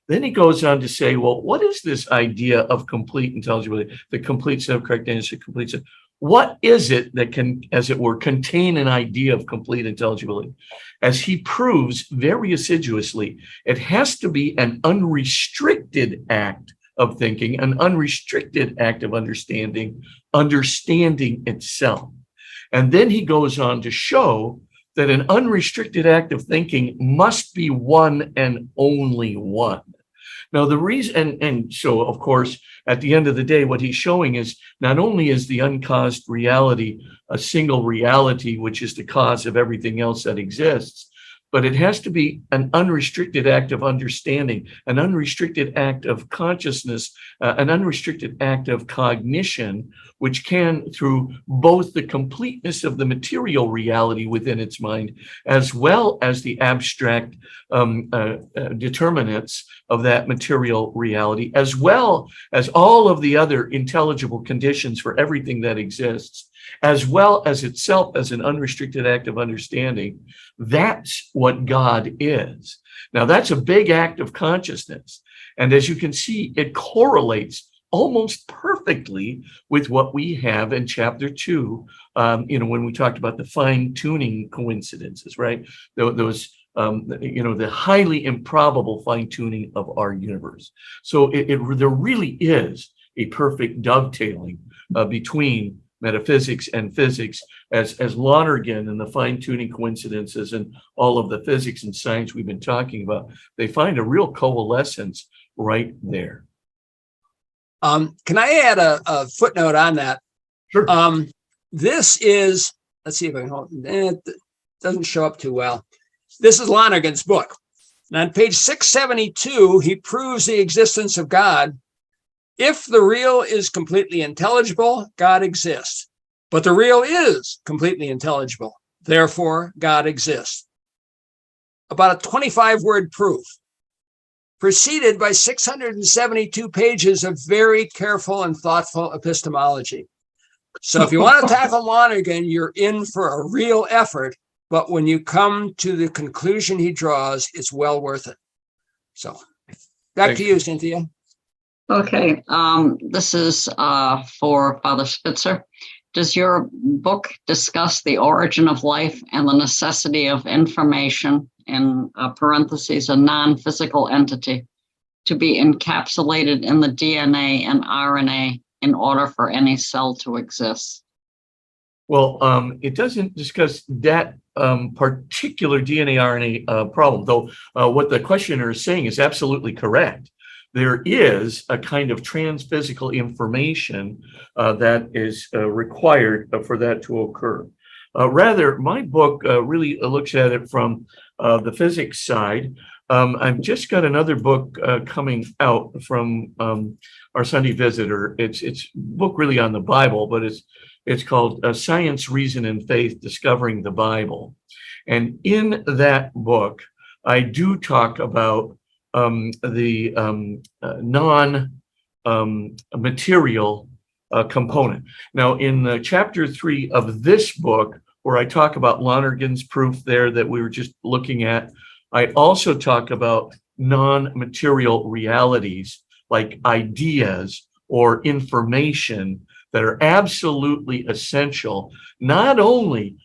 [SPEAKER 3] Then he goes on to say, well, what is this idea of complete intelligibility, the complete set of correct answers, complete set? What is it that can, as it were, contain an idea of complete intelligibility? As he proves very assiduously, it has to be an unrestricted act of thinking, an unrestricted act of understanding itself. And then he goes on to show that an unrestricted act of thinking must be one and only one. Now, the reason, and so, of course, at the end of the day, what he's showing is not only is the uncaused reality a single reality, which is the cause of everything else that exists, but it has to be an unrestricted act of understanding, an unrestricted act of consciousness, an unrestricted act of cognition, which can, through both the completeness of the material reality within its mind, as well as the abstract determinants of that material reality, as well as all of the other intelligible conditions for everything that exists, as well as itself as an unrestricted act of understanding. That's what God is. Now, that's a big act of consciousness. And as you can see, it correlates almost perfectly with what we have in chapter 2, when we talked about the fine-tuning coincidences, right? Those the highly improbable fine-tuning of our universe. So there really is a perfect dovetailing between metaphysics and physics, as Lonergan and the fine-tuning coincidences and all of the physics and science we've been talking about, they find a real coalescence right there.
[SPEAKER 5] Can I add a footnote on that?
[SPEAKER 3] Sure.
[SPEAKER 5] This is, let's see if I can hold it. It doesn't show up too well. This is Lonergan's book. And on page 672, he proves the existence of God. If the real is completely intelligible, God exists. But the real is completely intelligible. Therefore, God exists. About a 25-word proof, preceded by 672 pages of very careful and thoughtful epistemology. So if you want to tackle Lonergan, you're in for a real effort, but when you come to the conclusion he draws, it's well worth it. So back to you, Cynthia.
[SPEAKER 6] Okay, this is for Father Spitzer. Does your book discuss the origin of life and the necessity of information, in parentheses, a non-physical entity, to be encapsulated in the DNA and RNA in order for any cell to exist?
[SPEAKER 3] Well, it doesn't discuss that particular DNA RNA problem, though what the questioner is saying is absolutely correct. There is a kind of transphysical information that is required for that to occur. Rather, my book really looks at it from the physics side. I've just got another book coming out from our Sunday Visitor. It's a book really on the Bible, but it's called Science, Reason, and Faith, Discovering the Bible. And in that book, I do talk about the non-material component. Now, in chapter 3 of this book, where I talk about Lonergan's proof there that we were just looking at, I also talk about non-material realities like ideas or information that are absolutely essential, not only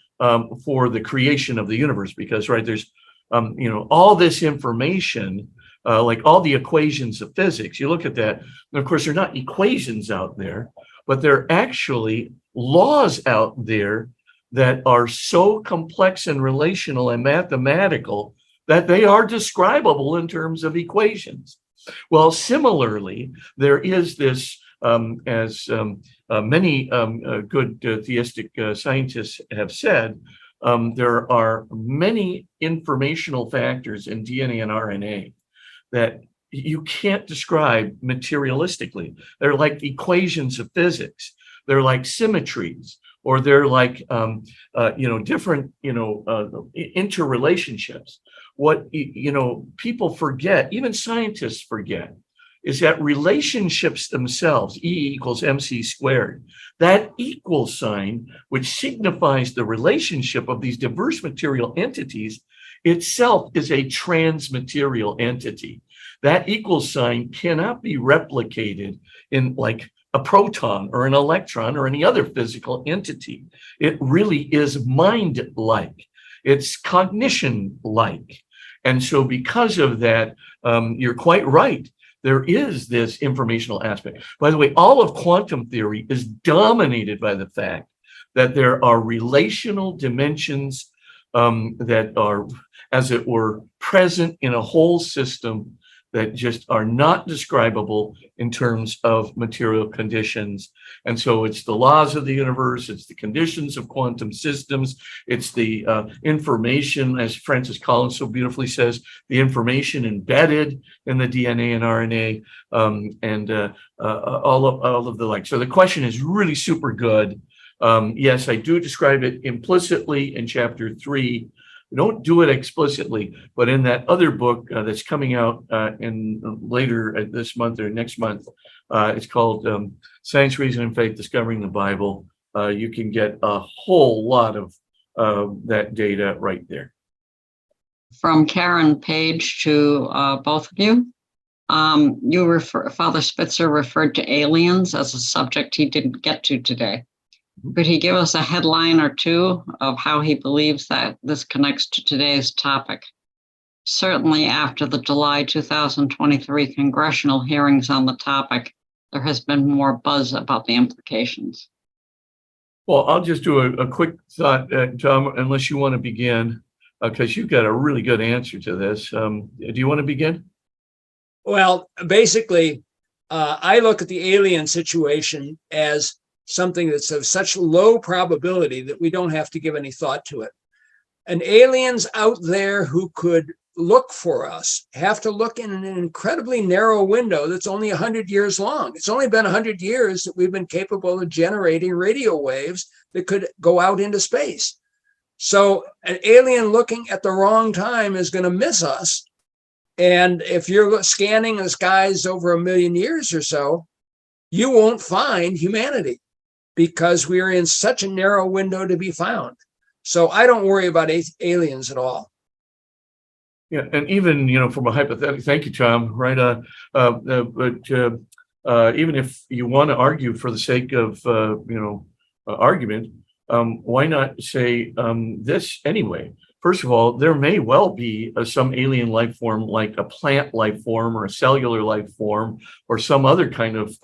[SPEAKER 3] for the creation of the universe, because there's all this information, like all the equations of physics. You look at that, and of course, they're not equations out there, but they're actually laws out there that are so complex and relational and mathematical that they are describable in terms of equations. Well, similarly, there is this, as many good theistic scientists have said, there are many informational factors in DNA and RNA that you can't describe materialistically. They're like equations of physics. They're like symmetries, or they're like different interrelationships. What people forget, even scientists forget, is that relationships themselves, E equals MC squared, that equal sign, which signifies the relationship of these diverse material entities, itself is a transmaterial entity. That equal sign cannot be replicated in like a proton or an electron or any other physical entity. It really is mind-like. It's cognition-like. And so because of that, you're quite right. There is this informational aspect. By the way, all of quantum theory is dominated by the fact that there are relational dimensions that are, as it were, present in a whole system that just are not describable in terms of material conditions. And so it's the laws of the universe, it's the conditions of quantum systems, it's the information, as Francis Collins so beautifully says, the information embedded in the DNA and RNA, and all of the like. So the question is really super good. Yes, I do describe it implicitly in chapter 3. We don't do it explicitly, but in that other book that's coming out in later this month or next month, it's called Science, Reason, and Faith, Discovering the Bible. You can get a whole lot of that data right there.
[SPEAKER 6] From Karen Page to both of you. Father Spitzer referred to aliens as a subject he didn't get to today. Could he give us a headline or two of how he believes that this connects to today's topic? Certainly after the July 2023 congressional hearings on the topic, there has been more buzz about the implications.
[SPEAKER 3] Well, I'll just do a quick thought, Tom, unless you want to begin, because you've got a really good answer to this. Do you want to begin?
[SPEAKER 5] Well, basically, I look at the alien situation as something that's of such low probability that we don't have to give any thought to it. And aliens out there who could look for us have to look in an incredibly narrow window that's only 100 years long. It's only been 100 years that we've been capable of generating radio waves that could go out into space. So an alien looking at the wrong time is going to miss us. And if you're scanning the skies over 1 million years or so, you won't find humanity because we're in such a narrow window to be found. So I don't worry about aliens at all.
[SPEAKER 3] Yeah, and even, from a hypothetical, thank you, Tom, right? But even if you want to argue for the sake of, argument, why not say this anyway? First of all, there may well be some alien life form, like a plant life form or a cellular life form or some other kind of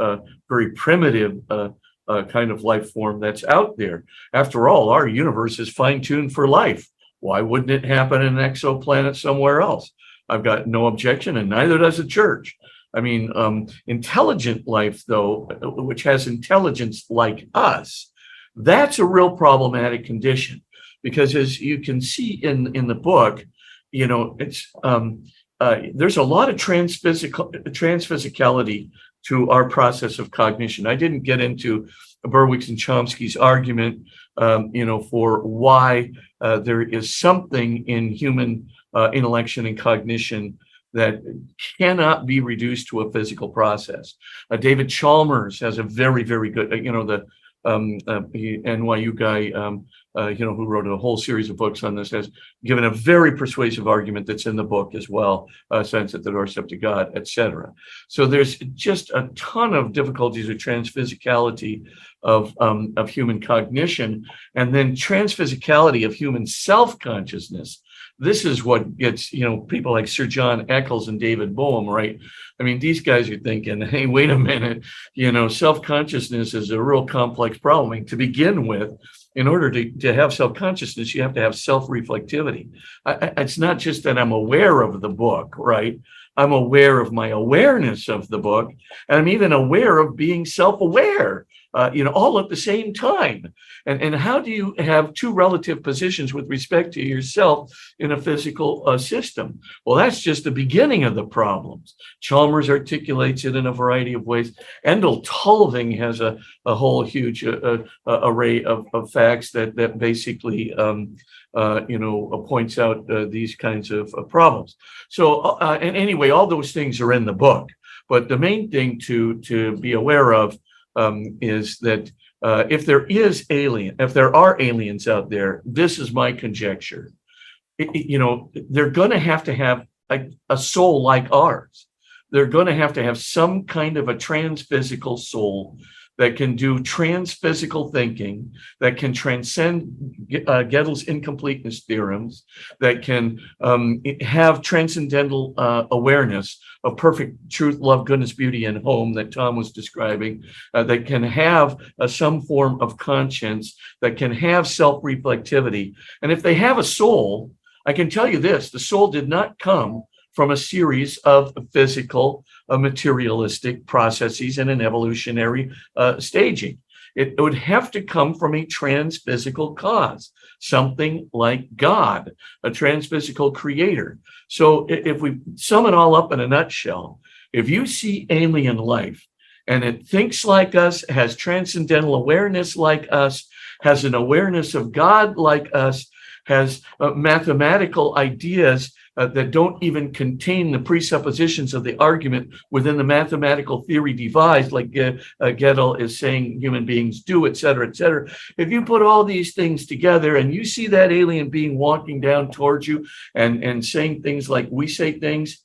[SPEAKER 3] very primitive kind of life form that's out there. After all, our universe is fine-tuned for life. Why wouldn't it happen in an exoplanet somewhere else? I've got no objection, and neither does the church. I mean, intelligent life, though, which has intelligence like us, that's a real problematic condition. Because as you can see in the book, it's there's a lot of transphysicality to our process of cognition. I didn't get into Berwick's and Chomsky's argument, for why there is something in human intellection and cognition that cannot be reduced to a physical process. David Chalmers has a very, very good, the NYU guy, who wrote a whole series of books on this, has given a very persuasive argument that's in the book as well, Science at the Doorstep to God, etc. So there's just a ton of difficulties with transphysicality of human cognition, and then transphysicality of human self-consciousness. This is what gets, people like Sir John Eccles and David Bohm, right? I mean, these guys are thinking, hey, wait a minute, self-consciousness is a real complex problem. I mean, to begin with, in order to have self-consciousness, you have to have self-reflectivity. It's not just that I'm aware of the book, right? I'm aware of my awareness of the book, and I'm even aware of being self-aware, all at the same time. And how do you have two relative positions with respect to yourself in a physical system? Well, that's just the beginning of the problems. Chalmers articulates it in a variety of ways. Endel Tulving has a whole huge array of facts that basically points out these kinds of problems. So, and anyway, all those things are in the book. But the main thing to be aware of is that if there are aliens out there, this is my conjecture. They're going to have a soul like ours. They're going to have some kind of a transphysical soul that can do transphysical thinking, that can transcend Gödel's incompleteness theorems, that can have transcendental awareness of perfect truth, love, goodness, beauty, and home that Tom was describing, that can have some form of conscience, that can have self-reflectivity. And if they have a soul, I can tell you this, the soul did not come from a series of physical, materialistic processes in an evolutionary staging. It would have to come from a transphysical cause, something like God, a transphysical creator. So if we sum it all up in a nutshell, if you see alien life and it thinks like us, has transcendental awareness like us, has an awareness of God like us, has mathematical ideas that don't even contain the presuppositions of the argument within the mathematical theory devised, like Gödel is saying human beings do, et cetera, et cetera. If you put all these things together and you see that alien being walking down towards you and saying things like we say things,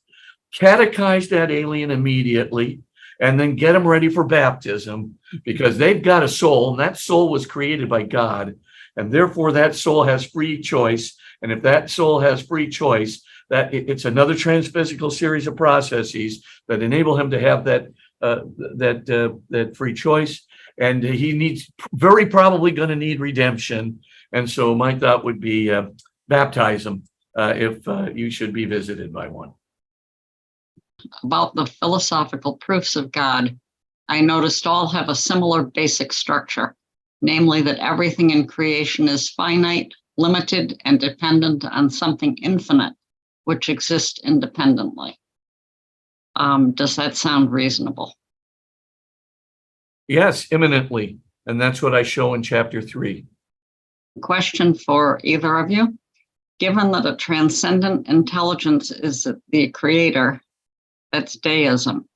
[SPEAKER 3] catechize that alien immediately, and then get them ready for baptism, because they've got a soul, and that soul was created by God, and therefore that soul has free choice. And if that soul has free choice, it's another transphysical series of processes that enable him to have that free choice. And he needs, very probably going to need redemption. And so my thought would be baptize him if you should be visited by one.
[SPEAKER 6] About the philosophical proofs of God, I noticed all have a similar basic structure, namely that everything in creation is finite, limited, and dependent on something infinite, which exists independently. Does that sound reasonable?
[SPEAKER 3] Yes, imminently. And that's what I show in chapter 3.
[SPEAKER 6] Question for either of you. Given that a transcendent intelligence is the creator, that's deism.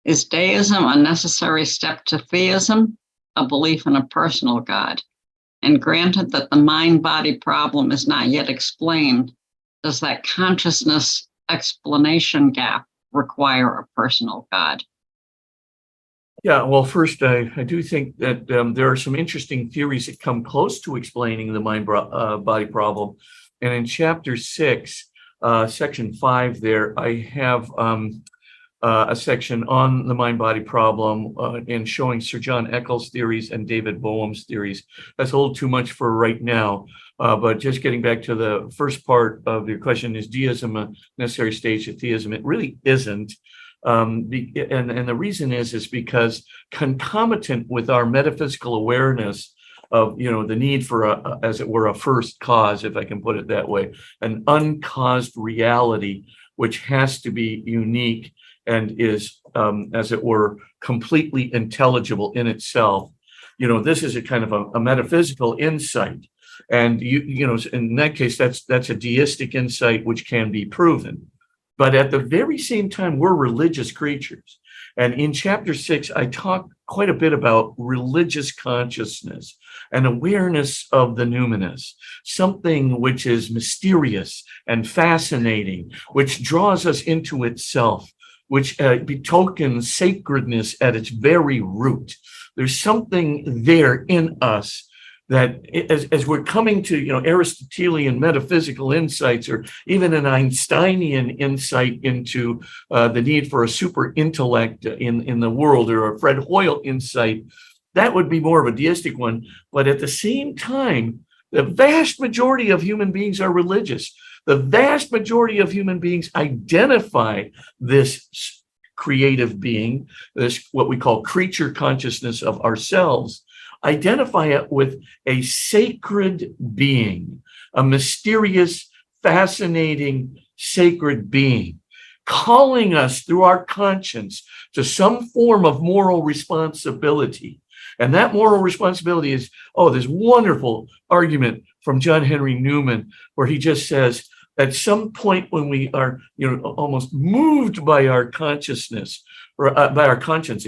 [SPEAKER 6] Is deism a necessary step to theism, a belief in a personal God? And granted that the mind-body problem is not yet explained, does that consciousness explanation gap require a personal God?
[SPEAKER 3] Yeah, well, first, I do think that there are some interesting theories that come close to explaining the mind-body problem. And in chapter 6, section 5 there, I have a section on the mind-body problem and showing Sir John Eccles' theories and David Boehm's theories. That's a little too much for right now, but just getting back to the first part of your question, is deism a necessary stage of theism? It really isn't. And the reason is because concomitant with our metaphysical awareness of, the need for as it were, a first cause, if I can put it that way, an uncaused reality, which has to be unique and is, as it were, completely intelligible in itself. This is a kind of a metaphysical insight. And, in that case, that's a deistic insight which can be proven. But at the very same time, we're religious creatures. And in chapter 6, I talk quite a bit about religious consciousness and awareness of the numinous, something which is mysterious and fascinating, which draws us into itself, which betokens sacredness at its very root. There's something there in us that as we're coming to, Aristotelian metaphysical insights, or even an Einsteinian insight into the need for a super intellect in the world, or a Fred Hoyle insight, that would be more of a deistic one. But at the same time, the vast majority of human beings are religious. The vast majority of human beings identify this creative being, this what we call creature consciousness of ourselves, identify it with a sacred being, a mysterious, fascinating, sacred being, calling us through our conscience to some form of moral responsibility. And that moral responsibility is, this wonderful argument from John Henry Newman, where he just says, at some point when we are, almost moved by our consciousness, or by our conscience,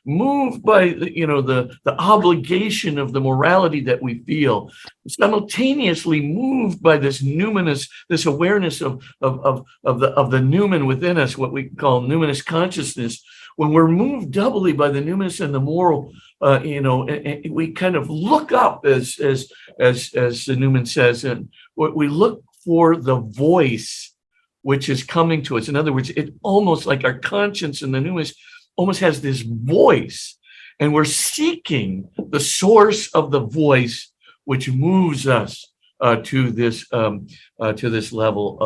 [SPEAKER 3] moved by the obligation of the morality that we feel, simultaneously moved by this numinous, this awareness of the numen within us, what we call numinous consciousness. When we're moved doubly by the numinous and the moral, we kind of look up, as the Newman says, and we look for the voice which is coming to us. In other words, it almost like our conscience in the numinous almost has this voice, and we're seeking the source of the voice which moves us to this level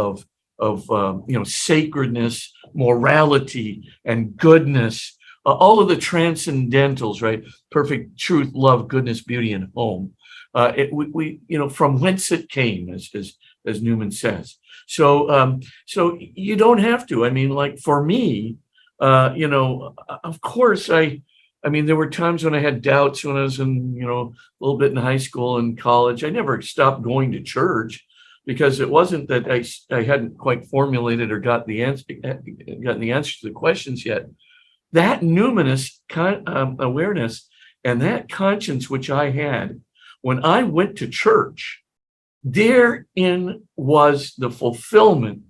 [SPEAKER 3] of sacredness, morality, and goodness. All of the transcendentals, right? Perfect truth, love, goodness, beauty, and home. From whence it came, as Newman says. So you don't have to. I mean, like for me, of course, there were times when I had doubts when I was in, a little bit in high school and college. I never stopped going to church, because it wasn't that I hadn't quite formulated or gotten the answer to the questions yet. That numinous awareness and that conscience which I had when I went to church, therein was the fulfillment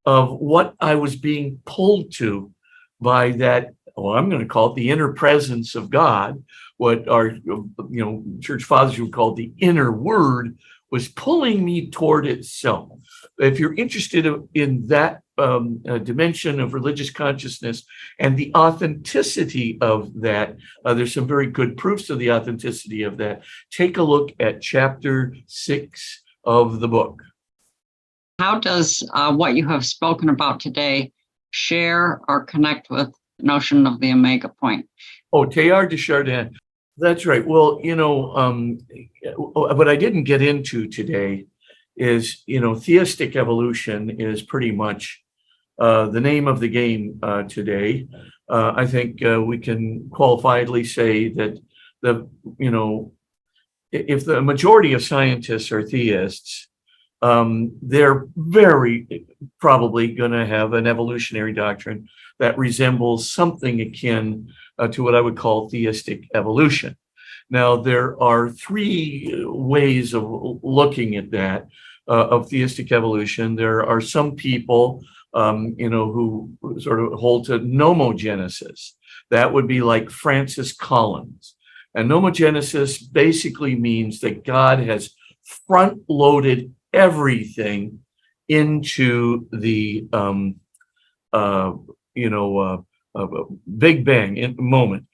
[SPEAKER 3] of what I was being pulled to by that, well, I'm going to call it the inner presence of God, what our church fathers would call the inner word, was pulling me toward itself. If you're interested in that dimension of religious consciousness and the authenticity of that, there's some very good proofs of the authenticity of that. Take a look at chapter 6 of the book.
[SPEAKER 6] How does what you have spoken about today share or connect with the notion of the omega point?
[SPEAKER 3] Oh, Teilhard de Chardin. That's right. Well, what I didn't get into today is, theistic evolution is pretty much the name of the game today. I think we can qualifiedly say that if the majority of scientists are theists, they're very probably going to have an evolutionary doctrine that resembles something akin to what I would call theistic evolution. Now, there are three ways of looking at that, of theistic evolution. There are some people, who sort of hold to nomogenesis. That would be like Francis Collins. And nomogenesis basically means that God has front-loaded everything into the Big Bang moment.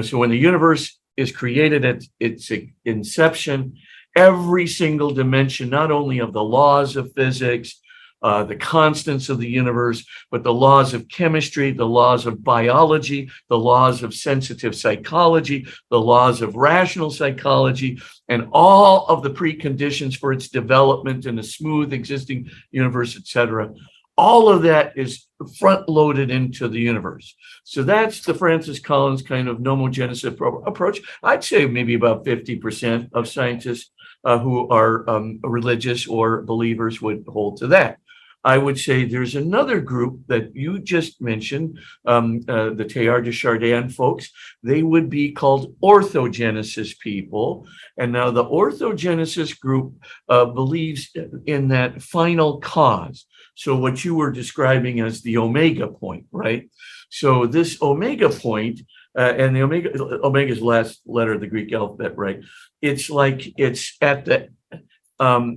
[SPEAKER 3] So when the universe is created at its inception, every single dimension, not only of the laws of physics, the constants of the universe, but the laws of chemistry, the laws of biology, the laws of sensitive psychology, the laws of rational psychology, and all of the preconditions for its development in a smooth existing universe, etc. All of that is front-loaded into the universe. So that's the Francis Collins kind of nomogenesis approach. I'd say maybe about 50% of scientists who are religious or believers would hold to that. I would say there's another group that you just mentioned, the Teilhard de Chardin folks. They would be called orthogenesis people. And now the orthogenesis group believes in that final cause. So what you were describing as the omega point, right? So this omega point, and the omega is the last letter of the Greek alphabet, right? It's like it's at the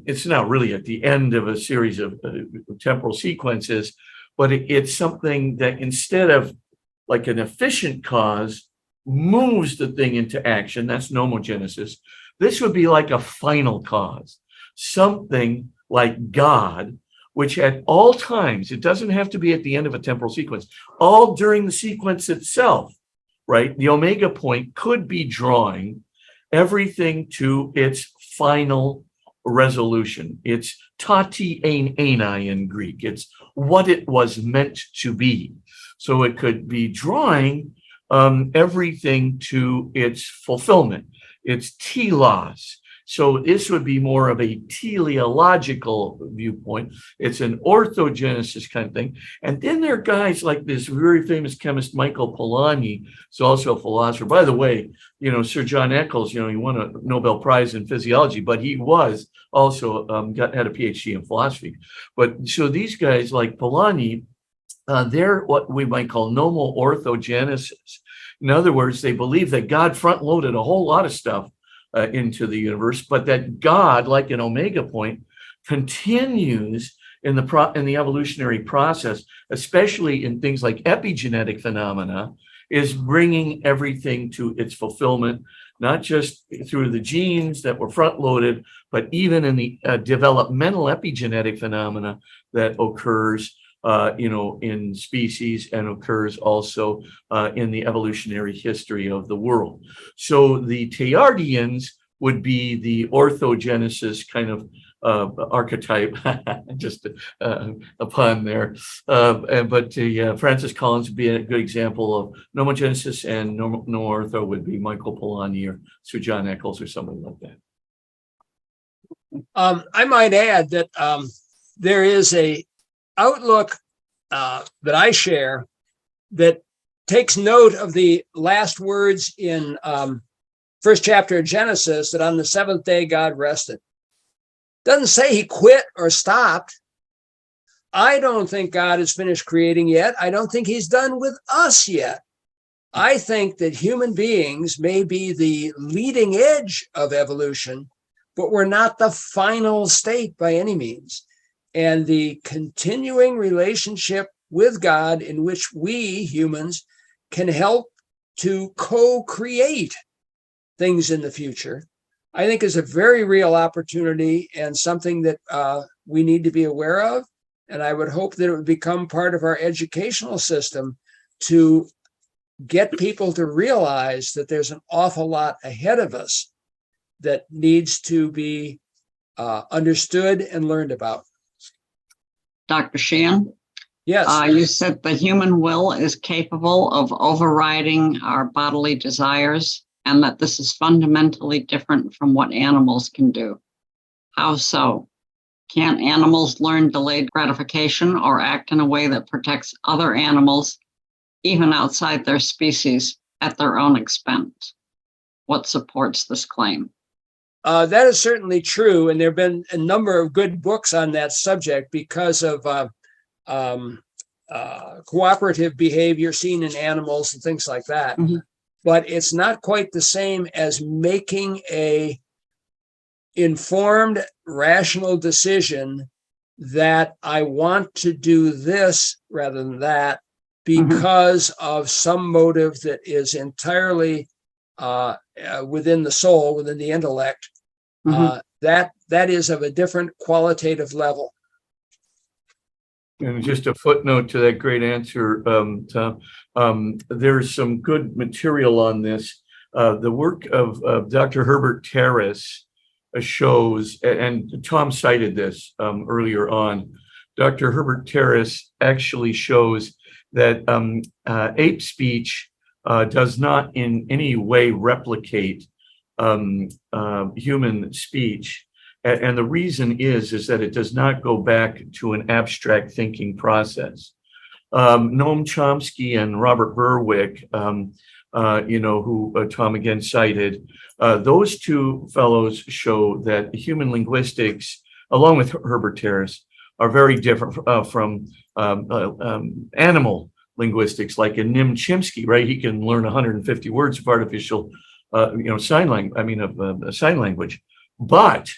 [SPEAKER 3] it's not really at the end of a series of temporal sequences, but it's something that instead of like an efficient cause moves the thing into action. That's nomogenesis. This would be like a final cause, something like God, which at all times, it doesn't have to be at the end of a temporal sequence, all during the sequence itself, right? The omega point could be drawing everything to its final resolution. It's tati ein einai in Greek. It's what it was meant to be. So it could be drawing everything to its fulfillment. It's telos. So this would be more of a teleological viewpoint. It's an orthogenesis kind of thing. And then there are guys like this very famous chemist, Michael Polanyi, who's also a philosopher. By the way, Sir John Eccles, he won a Nobel Prize in physiology, but he was also had a PhD in philosophy. But so these guys like Polanyi, they're what we might call nomo-orthogenesis. In other words, they believe that God front-loaded a whole lot of stuff into the universe, but that God, like an omega point, continues in the evolutionary process, especially in things like epigenetic phenomena, is bringing everything to its fulfillment, not just through the genes that were front-loaded, but even in the developmental epigenetic phenomena that occurs in species and occurs also in the evolutionary history of the world. So the Teilhardians would be the orthogenesis kind of archetype, just a pun there. But Francis Collins would be a good example of nomogenesis, and no ortho would be Michael Polanyi or Sir John Eccles or something like that.
[SPEAKER 5] I might add that there is a outlook that I share that takes note of the last words in first chapter of Genesis, that on the seventh day God rested. Doesn't say he quit or stopped, I don't think God is finished creating yet. I don't think he's done with us yet. I think that human beings may be the leading edge of evolution, but we're not the final state by any means. And the continuing relationship with God in which we humans can help to co-create things in the future, I think is a very real opportunity and something that we need to be aware of. And I would hope that it would become part of our educational system to get people to realize that there's an awful lot ahead of us that needs to be understood and learned about.
[SPEAKER 6] Dr. Sheahen?
[SPEAKER 5] Yes.
[SPEAKER 6] You said the human will is capable of overriding our bodily desires, and that this is fundamentally different from what animals can do. How so? Can't animals learn delayed gratification or act in a way that protects other animals, even outside their species, at their own expense? What supports this claim?
[SPEAKER 5] That is certainly true, and there have been a number of good books on that subject because of cooperative behavior seen in animals and things like that.
[SPEAKER 6] Mhm.
[SPEAKER 5] But it's not quite the same as making a informed, rational decision that I want to do this rather than that because of some motive that is entirely within the soul, within the intellect. That is of a different qualitative level.
[SPEAKER 3] And just a footnote to that great answer, Tom, there's some good material on this. The work of Dr. Herbert Terrace shows, and Tom cited this earlier on, Dr. Herbert Terrace actually shows that ape speech does not in any way replicate human speech. And the reason is that it does not go back to an abstract thinking process. Noam Chomsky and Robert Berwick, who Tom again cited, those two fellows show that human linguistics, along with Herbert Terrace, are very different from animal linguistics. Like in Nim Chimpsky, right? He can learn 150 words of artificial, sign language, but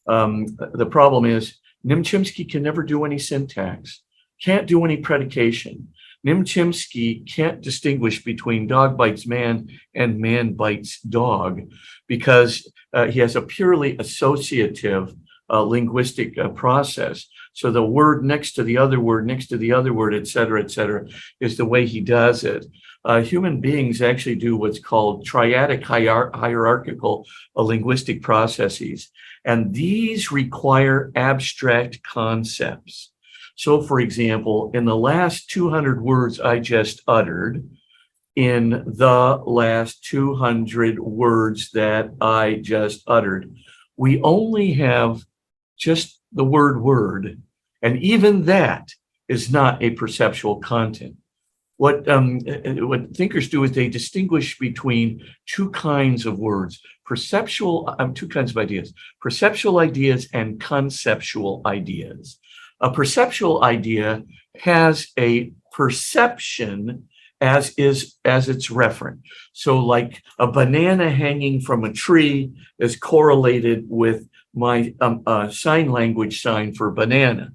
[SPEAKER 3] the problem is Nim Chimpsky can never do any syntax, can't do any predication. Nim Chimpsky can't distinguish between dog bites man and man bites dog because he has a purely associative linguistic process. So the word next to the other word, next to the other word, et cetera, is the way he does it. Human beings actually do what's called triadic hierarchical linguistic processes. And these require abstract concepts. So, for example, in the last 200 words I just uttered, in the last 200 words that I just uttered, we only have just the word, and even that is not a perceptual content. What thinkers do is they distinguish between two kinds of words, two kinds of ideas, perceptual ideas and conceptual ideas. A perceptual idea has a perception as its referent. So like a banana hanging from a tree is correlated with my sign language sign for banana.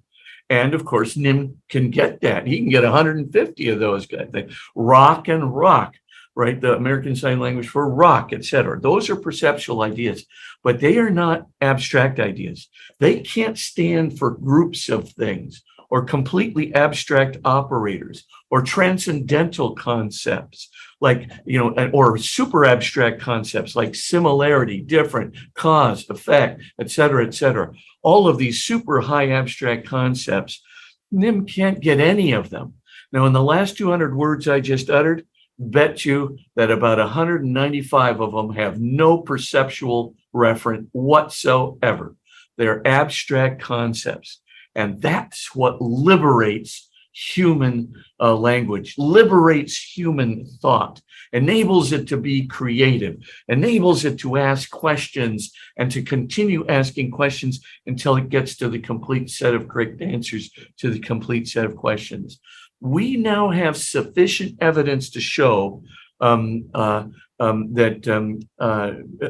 [SPEAKER 3] And of course, Nim can get that. He can get 150 of those kind of things. Rock and rock, right? The American Sign Language for rock, et cetera. Those are perceptual ideas, but they are not abstract ideas. They can't stand for groups of things or completely abstract operators or transcendental concepts like, or super abstract concepts like similarity, different, cause, effect, et cetera, all of these super high abstract concepts, Nim can't get any of them. Now, in the last 200 words I just uttered, bet you that about 195 of them have no perceptual referent whatsoever. They're abstract concepts. And that's what liberates human language, liberates human thought, enables it to be creative, enables it to ask questions and to continue asking questions until it gets to the complete set of correct answers to the complete set of questions. We now have sufficient evidence to show that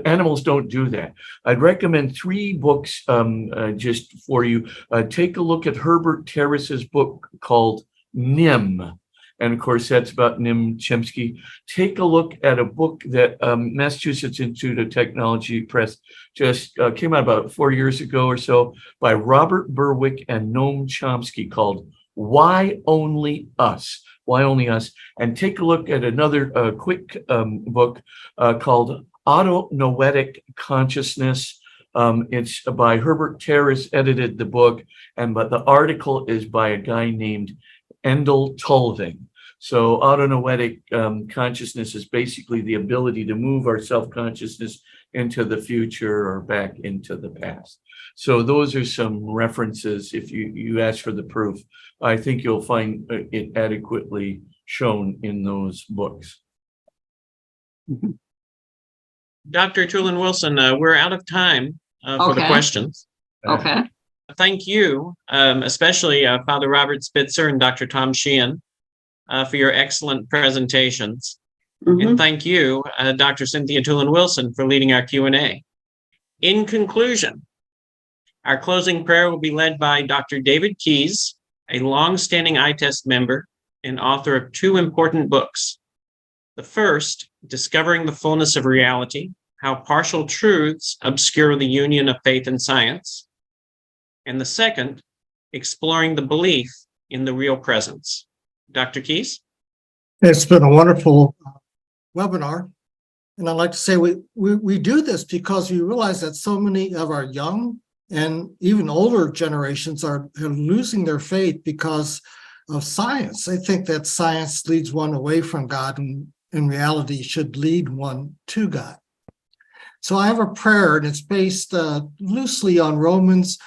[SPEAKER 3] animals don't do that. I'd recommend 3 books just for you. Take a look at Herbert Terrace's book called NIM. And of course, that's about Nim Chimpsky. Take a look at a book that Massachusetts Institute of Technology Press just came out about 4 years ago or so by Robert Berwick and Noam Chomsky called Why Only Us? Why Only Us? And take a look at another quick book called Autonoetic Consciousness. It's by Herbert Terrace, edited the book, but the article is by a guy named Endel Tulving. So autonoetic consciousness is basically the ability to move our self-consciousness into the future or back into the past. So those are some references. If you ask for the proof, I think you'll find it adequately shown in those books.
[SPEAKER 1] Dr. Tulin Wilson, we're out of time for the questions.
[SPEAKER 6] Okay.
[SPEAKER 1] Thank you, especially Father Robert Spitzer and Dr. Tom Sheahen, for your excellent presentations. And thank you, Dr. Cynthia Tulin Wilson, for leading our Q&A. In conclusion, our closing prayer will be led by Dr. David Keyes, a longstanding ITEST member and author of 2 important books. The first, Discovering the Fullness of Reality, How Partial Truths Obscure the Union of Faith and Science. And the second, Exploring the Belief in the Real Presence. Dr. Keyes?
[SPEAKER 7] It's been a wonderful webinar. And I'd like to say we do this because we realize that so many of our young and even older generations are losing their faith because of science. They think that science leads one away from God, and in reality should lead one to God. So I have a prayer, and it's based loosely on Romans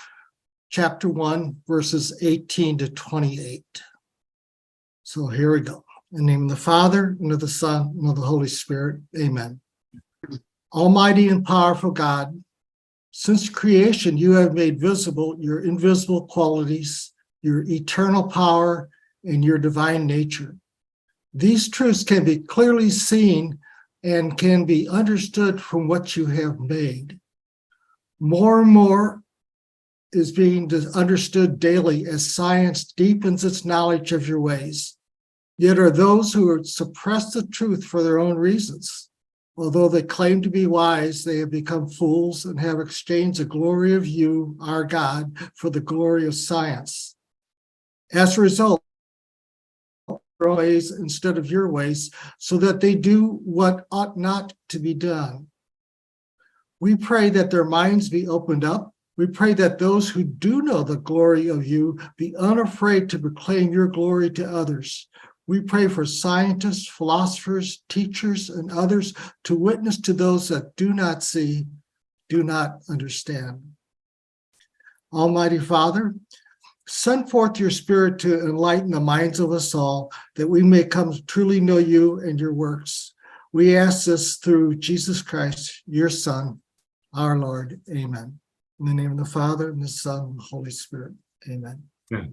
[SPEAKER 7] chapter 1, verses 18 to 28. So here we go. In the name of the Father, and of the Son, and of the Holy Spirit. Amen. Almighty and powerful God, since creation, you have made visible your invisible qualities, your eternal power, and your divine nature. These truths can be clearly seen and can be understood from what you have made. More and more is being understood daily as science deepens its knowledge of your ways. Yet are those who suppress the truth for their own reasons. Although they claim to be wise, they have become fools and have exchanged the glory of you, our God, for the glory of science. As a result, their ways instead of your ways, so that they do what ought not to be done. We pray that their minds be opened up. We pray that those who do know the glory of you be unafraid to proclaim your glory to others. We pray for scientists, philosophers, teachers, and others to witness to those that do not see, do not understand. Almighty Father, send forth your Spirit to enlighten the minds of us all, that we may come to truly know you and your works. We ask this through Jesus Christ, your Son, our Lord. Amen. In the name of the Father, and the Son, and the Holy Spirit. Amen.
[SPEAKER 3] Yeah.